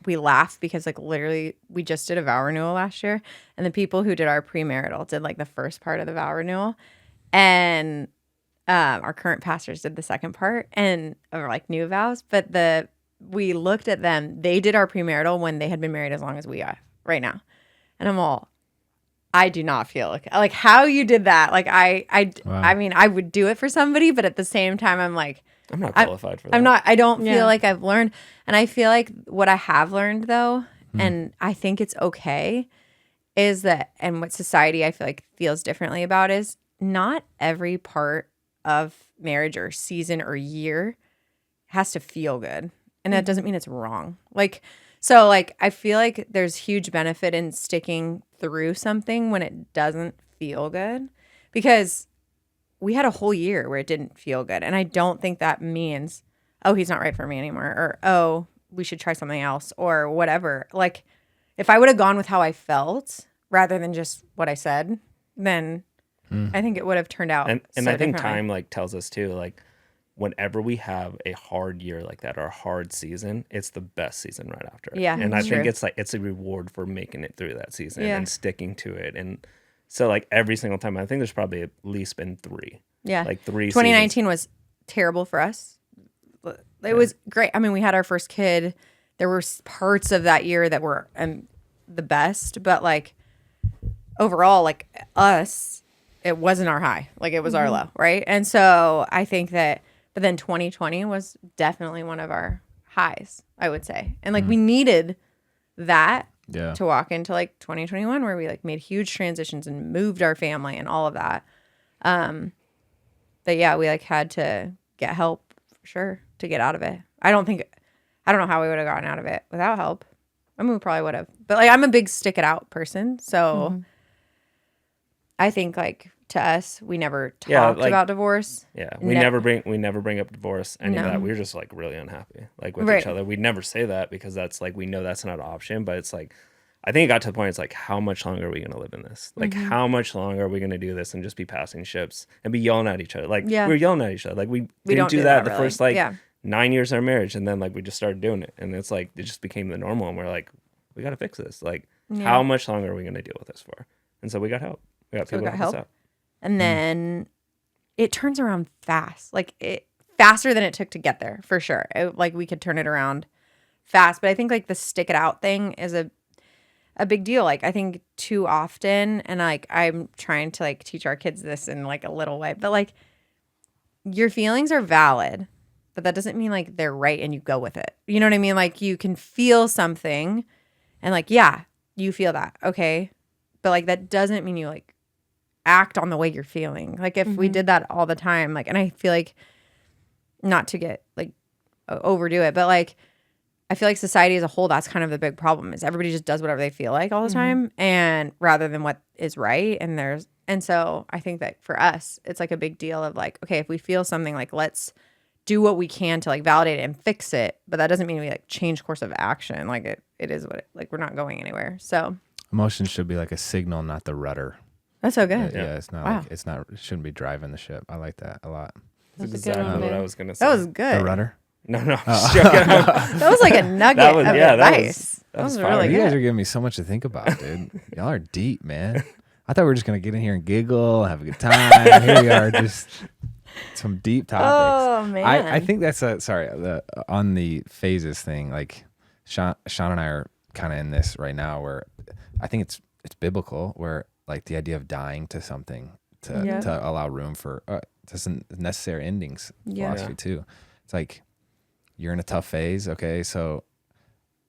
Speaker 4: we laugh because like literally we just did a vow renewal last year, and the people who did our premarital did like the first part of the vow renewal, and our current pastors did the second part and or like new vows. But we looked at them, they did our premarital when they had been married as long as we are right now, and I'm all, I do not feel like how you did that. Like
Speaker 2: Wow.
Speaker 4: I mean I would do it for somebody, but at the same time I'm like,
Speaker 3: I'm not qualified for that.
Speaker 4: I'm not. I don't
Speaker 1: Yeah.
Speaker 4: feel like I've learned. And I feel like what I have learned though, and I think it's okay, is that, and what society I feel like feels differently about is not every part of marriage or season or year has to feel good. And that doesn't mean it's wrong. Like, so like, I feel like there's huge benefit in sticking through something when it doesn't feel good, because we had a whole year where it didn't feel good. And I don't think that means, oh, he's not right for me anymore, or, oh, we should try something else, or whatever. Like, if I would have gone with how I felt rather than just what I said, then I think it would have turned out.
Speaker 3: And
Speaker 4: so
Speaker 3: I think
Speaker 4: differently.
Speaker 3: time like tells us too, like whenever we have a hard year like that or a hard season, it's the best season right after it.
Speaker 4: Yeah,
Speaker 3: And I
Speaker 4: that's
Speaker 3: think
Speaker 4: true.
Speaker 3: it's like it's a reward for making it through that season
Speaker 4: Yeah.
Speaker 3: and sticking to it. And so like every single time, I think there's probably at least been 3.
Speaker 4: Yeah.
Speaker 3: Like 3
Speaker 4: 2019 was terrible for us. It was great. I mean, we had our first kid. There were parts of that year that were the best, but like overall, like us, it wasn't our high. Like it was our low, right? And so I think that, but then 2020 was definitely one of our highs, I would say. And like we needed that
Speaker 2: Yeah.
Speaker 4: to walk into like 2021 where we like made huge transitions and moved our family and all of that. But yeah, we like had to get help for sure to get out of it. I don't know how we would have gotten out of it without help. I mean, we probably would have, but like I'm a big stick it out person. So I think like to us, we never talked
Speaker 3: like-
Speaker 4: about divorce.
Speaker 3: Yeah, we never bring up divorce, any of that. We were just like really unhappy, like with
Speaker 4: Right.
Speaker 3: each other. We'd never say that because that's like we know that's not an option. But it's like, I think it got to the point. It's like, how much longer are we gonna live in this? Like, how much longer are we gonna do this and just be passing ships and be yelling at each other? Like,
Speaker 4: Yeah.
Speaker 3: we were yelling at each other. Like, we didn't
Speaker 4: don't
Speaker 3: do
Speaker 4: do
Speaker 3: that
Speaker 4: that
Speaker 3: the
Speaker 4: really.
Speaker 3: first like
Speaker 4: Yeah.
Speaker 3: 9 years of our marriage, and then like we just started doing it, and it's like it just became the normal. And we're like, we got to fix this. Like, how much longer are we gonna deal with this for? And so we got help. We got people to help us out.
Speaker 4: And then it turns around fast, like it faster than it took to get there for sure. Like we could turn it around fast, but I think like the stick it out thing is a big deal. Like I think too often, and like I'm trying to like teach our kids this in like a little way, but like your feelings are valid, but that doesn't mean like they're right and you go with it. You know what I mean? Like you can feel something and like, yeah, you feel that. Okay. But like that doesn't mean you like act on the way you're feeling. Like if we did that all the time, like, and I feel like not to get like overdo it, but like I feel like society as a whole, that's kind of the big problem is everybody just does whatever they feel like all the time, and rather than what is right. And so I think that for us, it's like a big deal of like, okay, if we feel something, like let's do what we can to like validate it and fix it. But that doesn't mean we like change course of action. Like it is what it, like we're not going anywhere. So
Speaker 2: Emotions should be like a signal, not the rudder.
Speaker 4: that's so good.
Speaker 2: Yeah, it's not
Speaker 4: Wow.
Speaker 2: like it shouldn't be driving the ship. I like that a lot.
Speaker 3: That's
Speaker 1: That's a good
Speaker 3: exactly
Speaker 1: one,
Speaker 3: what I
Speaker 1: man.
Speaker 3: was gonna say.
Speaker 4: That was good.
Speaker 2: The rudder.
Speaker 3: no, just joking.
Speaker 4: That was like a nugget
Speaker 3: That was-
Speaker 4: of
Speaker 3: yeah, that was-
Speaker 4: advice.
Speaker 3: that was
Speaker 4: really
Speaker 3: fire.
Speaker 2: You guys
Speaker 4: good.
Speaker 2: are giving me so much to think about, dude. Y'all are deep, man. I thought we were just gonna get in here and giggle, have a good time. Here we are, just some deep topics.
Speaker 4: Oh man.
Speaker 2: I think that's on the phases thing. Like Shawn and I are kind of in this right now, where I think it's biblical, where like the idea of dying to something to allow room for just necessary endings philosophy too. It's like you're in a tough phase, okay, so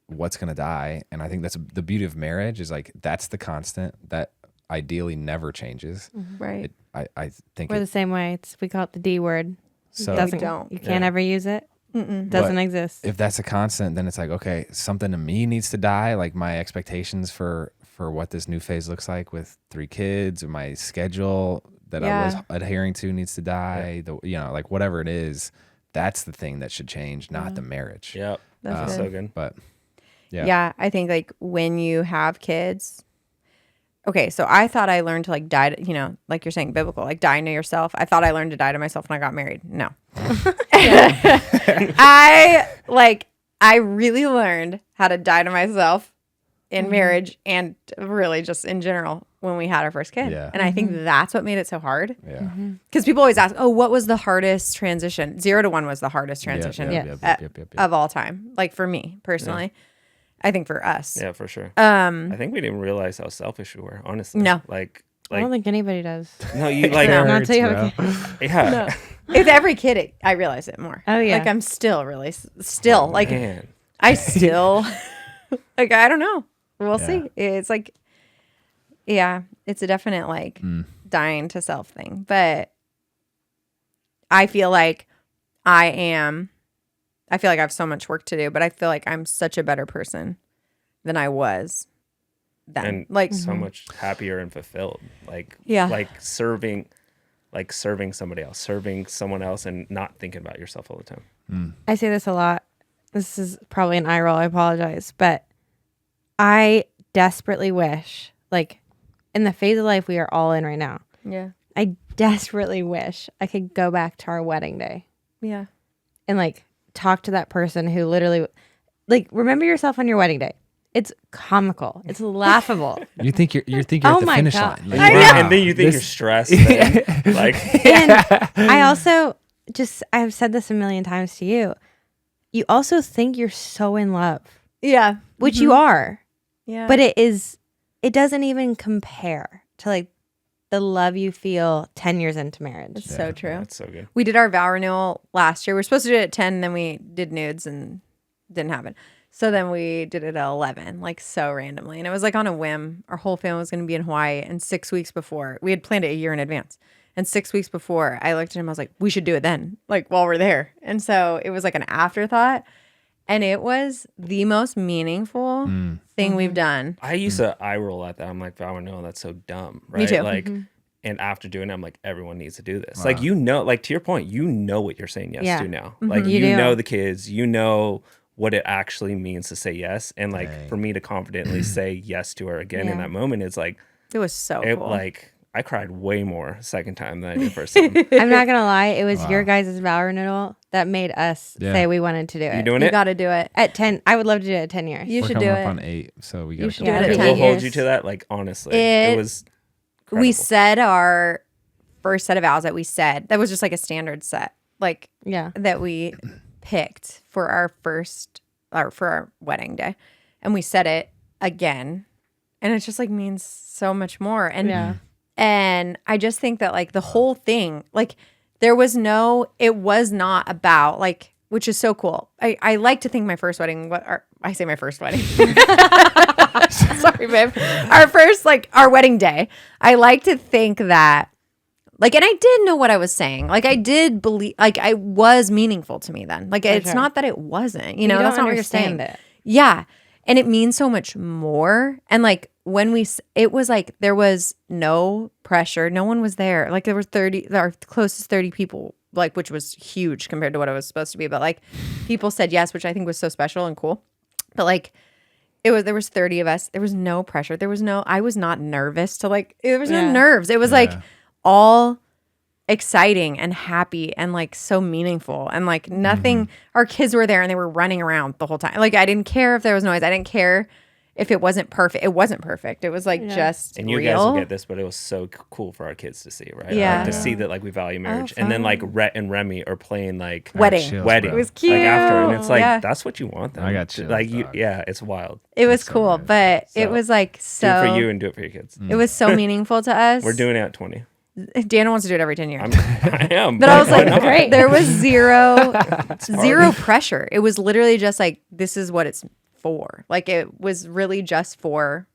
Speaker 2: what's gonna die? And I think that's the beauty of marriage is like that's the constant that ideally never changes.
Speaker 4: right.
Speaker 2: I think
Speaker 1: We're the same way. We call it the D word.
Speaker 2: so.
Speaker 1: Doesn't
Speaker 4: don't.
Speaker 1: you can't ever use it. Doesn't exist.
Speaker 2: If that's a constant, then it's like, okay, something in me needs to die. Like my expectations for what this new phase looks like with 3 kids, or my schedule that I was adhering to needs to die. Like whatever it is, that's the thing that should change, not the marriage.
Speaker 3: Yep,
Speaker 4: That's
Speaker 3: so
Speaker 4: good.
Speaker 3: good.
Speaker 2: But
Speaker 4: Yeah, I think like when you have kids. Okay, so I thought I learned to like die to, like you're saying, biblical, like dying to yourself. I thought I learned to die to myself when I got married. No. I really learned how to die to myself in marriage and really just in general when we had our first kid.
Speaker 2: Yeah.
Speaker 4: And I think that's what made it so hard.
Speaker 2: yeah.
Speaker 4: Because people always ask, oh, what was the hardest transition? 0 to 1 was the hardest transition
Speaker 2: Yep.
Speaker 4: of all time. Like for me personally, I think for us.
Speaker 3: Yeah, for sure. I think we didn't realize how selfish we were. Honestly,
Speaker 4: No.
Speaker 3: Like
Speaker 1: I don't think anybody does.
Speaker 3: no, you like
Speaker 4: No.
Speaker 1: Not till you have a
Speaker 2: Hurts,
Speaker 1: kid.
Speaker 3: yeah.
Speaker 4: With every kid, I realize it more.
Speaker 1: Oh, yeah.
Speaker 4: Like I'm still really, still like
Speaker 3: Man.
Speaker 4: I still, like I don't know. We'll
Speaker 2: Yeah.
Speaker 4: see. It's like, yeah, it's a definite like dying to self thing. But I feel like I am I feel like I have so much work to do, but I feel like I'm such a better person than I was then.
Speaker 3: And
Speaker 4: Like
Speaker 3: so much happier and fulfilled.
Speaker 4: Yeah.
Speaker 3: Serving somebody else, serving someone else, and not thinking about yourself all the time.
Speaker 1: I say this a lot. This is probably an eye roll. I apologize. But I desperately wish, like in the phase of life we are all in right now,
Speaker 4: yeah.
Speaker 1: I desperately wish I could go back to our wedding day
Speaker 4: Yeah.
Speaker 1: and like talk to that person who literally, like, remember yourself on your wedding day. It's comical. It's laughable.
Speaker 2: You think you're at
Speaker 1: Oh
Speaker 2: the
Speaker 1: my
Speaker 2: finish
Speaker 1: God.
Speaker 2: line. Like,
Speaker 1: I know.
Speaker 2: wow,
Speaker 3: And then you think
Speaker 2: this-
Speaker 3: you're stressed. Then. Like,
Speaker 1: And I also I've said this a million times to you. You also think you're so in love,
Speaker 4: Yeah.
Speaker 1: which you are,
Speaker 4: Yeah.
Speaker 1: but it doesn't even compare to like the love you feel 10 years into marriage.
Speaker 4: it's so true.
Speaker 3: that's so good.
Speaker 4: We did our vow renewal last year. We were supposed to do it at 10, and then we did nudes and didn't happen. So then we did it at 11, like so randomly. And it was like on a whim. Our whole family was going to be in Hawaii. And 6 weeks before, we had planned it a year in advance. And 6 weeks before, I looked at him, I was like, we should do it then, like while we're there. And so it was like an afterthought. And it was the most meaningful thing we've done.
Speaker 3: I used to eye roll at that. I'm like, I don't know, that's so dumb, right?
Speaker 4: Me too.
Speaker 3: Like, and after doing it, I'm like, everyone needs to do this. Like, like to your point, you know what you're saying yes
Speaker 1: Yeah.
Speaker 3: to now. Like,
Speaker 1: You
Speaker 3: you
Speaker 1: do.
Speaker 3: know the kids, you know what it actually means to say yes. And like, for me to confidently say yes to her again in
Speaker 1: Yeah.
Speaker 3: that moment, it's like,
Speaker 4: It was so
Speaker 3: it
Speaker 4: cool.
Speaker 3: like, I cried way more second time than I did first time.
Speaker 1: I'm not going to lie. It was your guys' vow renewal that made us
Speaker 2: Yeah.
Speaker 1: say we wanted to do it.
Speaker 3: You doing
Speaker 4: you
Speaker 3: it?
Speaker 4: got to do it.
Speaker 1: At 10, I would love to do it at 10 years.
Speaker 4: You
Speaker 2: We're
Speaker 4: should
Speaker 2: coming
Speaker 4: do
Speaker 2: up
Speaker 4: it.
Speaker 2: on 8, so we got to
Speaker 4: should
Speaker 1: do it.
Speaker 3: Okay,
Speaker 1: at 10
Speaker 3: we'll hold
Speaker 1: years.
Speaker 3: you to that. Like, honestly,
Speaker 4: It-
Speaker 3: it was
Speaker 4: We
Speaker 3: incredible.
Speaker 4: said our first set of vows that we said, that was just like a standard set, like
Speaker 1: Yeah.
Speaker 4: that we picked for our for our wedding day. And we said it again. And it just like means so much more. And
Speaker 1: Yeah.
Speaker 4: and I just think that like the whole thing, like it was not about like, which is so cool. I like to think my first wedding, I say my first wedding. Sorry, babe. Our wedding day. I like to think that like, and I did know what I was saying. Like I did believe, like I was meaningful to me then. Like it's
Speaker 1: sure.
Speaker 4: not that it wasn't, you
Speaker 1: You
Speaker 4: know,
Speaker 1: don't
Speaker 4: that's not what you're
Speaker 1: understand
Speaker 4: saying.
Speaker 1: it.
Speaker 4: Yeah. And it means so much more. And like when it was like, there was no pressure. No one was there. Like there were our closest 30 people, like, which was huge compared to what it was supposed to be. But like people said yes, which I think was so special and cool. But like, there was 30 of us. There was no pressure. I was not nervous to like, there was no
Speaker 1: Yeah.
Speaker 4: nerves. It was like all exciting and happy and like so meaningful and like nothing. Our kids were there and they were running around the whole time. Like I didn't care if there was noise. I didn't care if it wasn't perfect. It wasn't perfect. It was like just
Speaker 3: And you
Speaker 4: real.
Speaker 3: guys will get this, but it was so cool for our kids to see, right?
Speaker 4: Yeah.
Speaker 3: Like, to see that like we value marriage, and then like Rhett and Remy are playing like
Speaker 4: Wedding.
Speaker 2: Chills,
Speaker 3: wedding.
Speaker 2: bro.
Speaker 4: It was cute.
Speaker 3: Like after, and it's like
Speaker 4: Yeah.
Speaker 3: that's what you want. Them.
Speaker 2: I got
Speaker 3: to-
Speaker 2: chills,
Speaker 3: like you,
Speaker 2: dog.
Speaker 3: yeah, it's wild.
Speaker 4: It was
Speaker 2: so
Speaker 4: cool,
Speaker 2: good.
Speaker 4: but it
Speaker 3: So,
Speaker 4: was like
Speaker 3: Do
Speaker 4: so.
Speaker 3: it for you and do it for your kids.
Speaker 4: It was so meaningful to us.
Speaker 3: We're doing it at 20.
Speaker 4: Dana wants to do it every 10 years.
Speaker 3: I am.
Speaker 4: But I was
Speaker 3: why
Speaker 4: like,
Speaker 3: not?
Speaker 4: great. There was zero pressure. It was literally just like, this is what it's for. Like it was really just for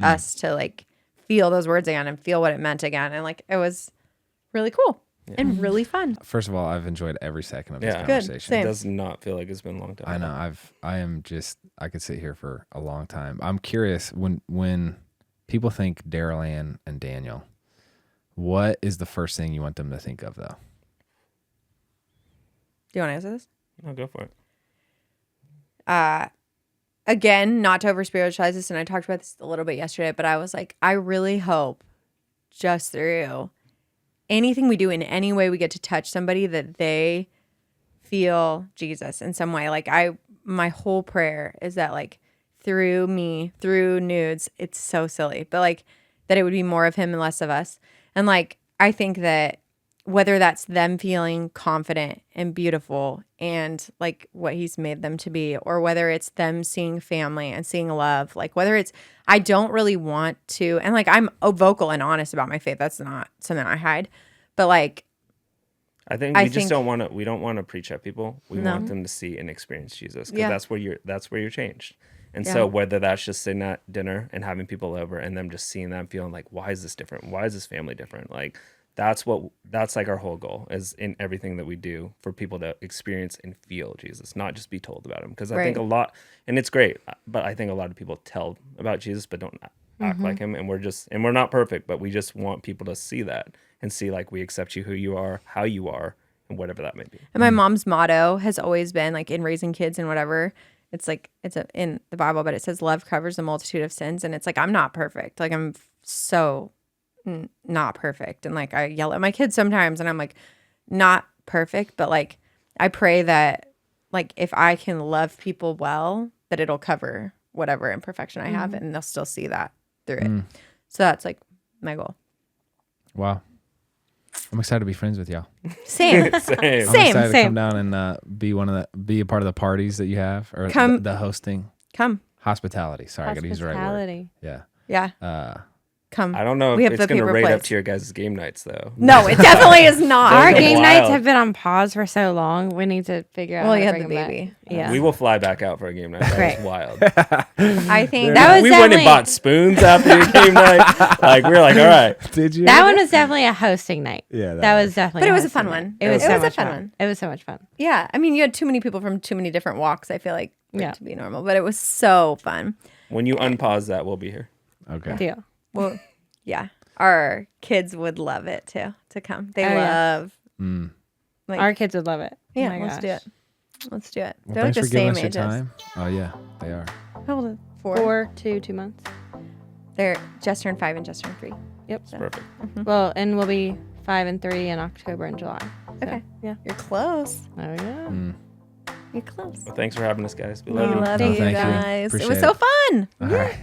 Speaker 4: us to like feel those words again and feel what it meant again. And like, it was really cool and really fun.
Speaker 2: First of all, I've enjoyed every second of this
Speaker 3: Yeah. Good.
Speaker 2: conversation.
Speaker 4: Same.
Speaker 3: It does not feel like it's been a long time.
Speaker 2: I know. I could sit here for a long time. I'm curious when people think Daryl Ann and Daniel, what is the first thing you want them to think of though?
Speaker 4: Do you want to answer this?
Speaker 3: No, go for it.
Speaker 4: Again, not to over spiritualize this, and I talked about this a little bit yesterday, but I was like, I really hope just through anything we do in any way we get to touch somebody that they feel Jesus in some way. Like my whole prayer is that like through me, through nudes, it's so silly, but like that it would be more of him and less of us. And like, I think that whether that's them feeling confident and beautiful and like what he's made them to be, or whether it's them seeing family and seeing love, like whether it's, I don't really want to, and like I'm vocal and honest about my faith. That's not something I hide, but like,
Speaker 3: I think
Speaker 4: I
Speaker 3: we just
Speaker 4: think-
Speaker 3: don't want to. We don't want to preach at people. We
Speaker 4: No.
Speaker 3: want them to see and experience Jesus, because
Speaker 4: Yeah.
Speaker 3: that's where you're changed. And
Speaker 4: Yeah.
Speaker 3: so whether that's just sitting at dinner and having people over and them just seeing them feeling like, why is this different? Why is this family different? Like that's like our whole goal is in everything that we do for people to experience and feel Jesus, not just be told about him. Because I think a lot, and it's great, but I think a lot of people tell about Jesus but don't act like him, and we're not perfect, but we just want people to see that and see like we accept you who you are, how you are, and whatever that may be.
Speaker 4: And my mom's motto has always been like in raising kids and whatever. It's like in the Bible, but it says love covers a multitude of sins, and it's like I'm not perfect. Like I'm so not perfect, and like I yell at my kids sometimes, and I'm like not perfect, but like I pray that like if I can love people well, that it'll cover whatever imperfection I have, and they'll still see that through it. So that's like my goal.
Speaker 2: Wow. I'm excited to be friends with y'all.
Speaker 4: Same.
Speaker 3: Same.
Speaker 2: I'm excited to come down and be a part of the parties that you have, or the hosting.
Speaker 4: Come.
Speaker 2: Hospitality. Sorry, I got to use the right word.
Speaker 1: Hospitality.
Speaker 2: Yeah.
Speaker 4: Yeah. Come.
Speaker 3: I don't know
Speaker 4: We
Speaker 3: if
Speaker 4: have
Speaker 3: it's
Speaker 4: the
Speaker 3: going to
Speaker 4: paper
Speaker 3: rate up
Speaker 4: plates.
Speaker 3: to your guys' game nights, though.
Speaker 4: No, it definitely is not.
Speaker 1: Our
Speaker 3: Those are
Speaker 1: game
Speaker 3: wild.
Speaker 1: nights have been on pause for so long. We need to figure out.
Speaker 4: Well,
Speaker 1: how
Speaker 4: you
Speaker 1: to
Speaker 4: had
Speaker 1: bring
Speaker 4: the
Speaker 1: them
Speaker 4: baby.
Speaker 1: back. Yeah.
Speaker 3: We will fly back out for a game night. That
Speaker 1: Right.
Speaker 3: was wild.
Speaker 4: I think
Speaker 1: That was
Speaker 3: we went and
Speaker 1: definitely-
Speaker 3: bought spoons after your game night. Like, we were like, all right.
Speaker 2: Did you?
Speaker 1: That one was definitely a hosting night.
Speaker 2: Yeah,
Speaker 1: that was definitely.
Speaker 4: But it was a
Speaker 1: hosting
Speaker 4: fun
Speaker 1: night.
Speaker 4: one.
Speaker 1: It was
Speaker 4: It
Speaker 1: so
Speaker 4: was a
Speaker 1: much
Speaker 4: fun
Speaker 1: fun.
Speaker 4: one.
Speaker 1: It was so much fun.
Speaker 4: Yeah, I mean, you had too many people from too many different walks. I feel like for
Speaker 1: Yeah.
Speaker 4: it to be normal, but it was so fun.
Speaker 3: When you unpause that, we'll be here.
Speaker 2: Okay.
Speaker 1: Deal.
Speaker 4: Well, yeah, our kids would love it too to come. They
Speaker 1: Oh, yeah.
Speaker 4: love. Like,
Speaker 1: Our kids would love it.
Speaker 4: yeah,
Speaker 1: Oh my
Speaker 4: let's do
Speaker 1: gosh.
Speaker 4: it. Let's do it.
Speaker 2: Well,
Speaker 4: They're like
Speaker 2: thanks
Speaker 4: the
Speaker 2: for giving
Speaker 4: same
Speaker 2: us your
Speaker 4: ages.
Speaker 2: time. Oh yeah, they are.
Speaker 4: How old? 4.
Speaker 1: 4 to 2 months.
Speaker 4: They're just turned 5 and just turned 3.
Speaker 1: Yep.
Speaker 3: Perfect.
Speaker 1: Well, and we'll be 5 and 3 in October and July. So,
Speaker 4: Okay.
Speaker 1: Yeah.
Speaker 4: You're close.
Speaker 1: Oh yeah.
Speaker 4: You're close.
Speaker 3: Well, thanks for having us, guys. We
Speaker 4: We
Speaker 3: love you.
Speaker 4: love
Speaker 2: No,
Speaker 4: you
Speaker 2: thank you.
Speaker 4: guys. It
Speaker 2: Appreciate
Speaker 4: was so
Speaker 2: it.
Speaker 4: fun.
Speaker 2: All right.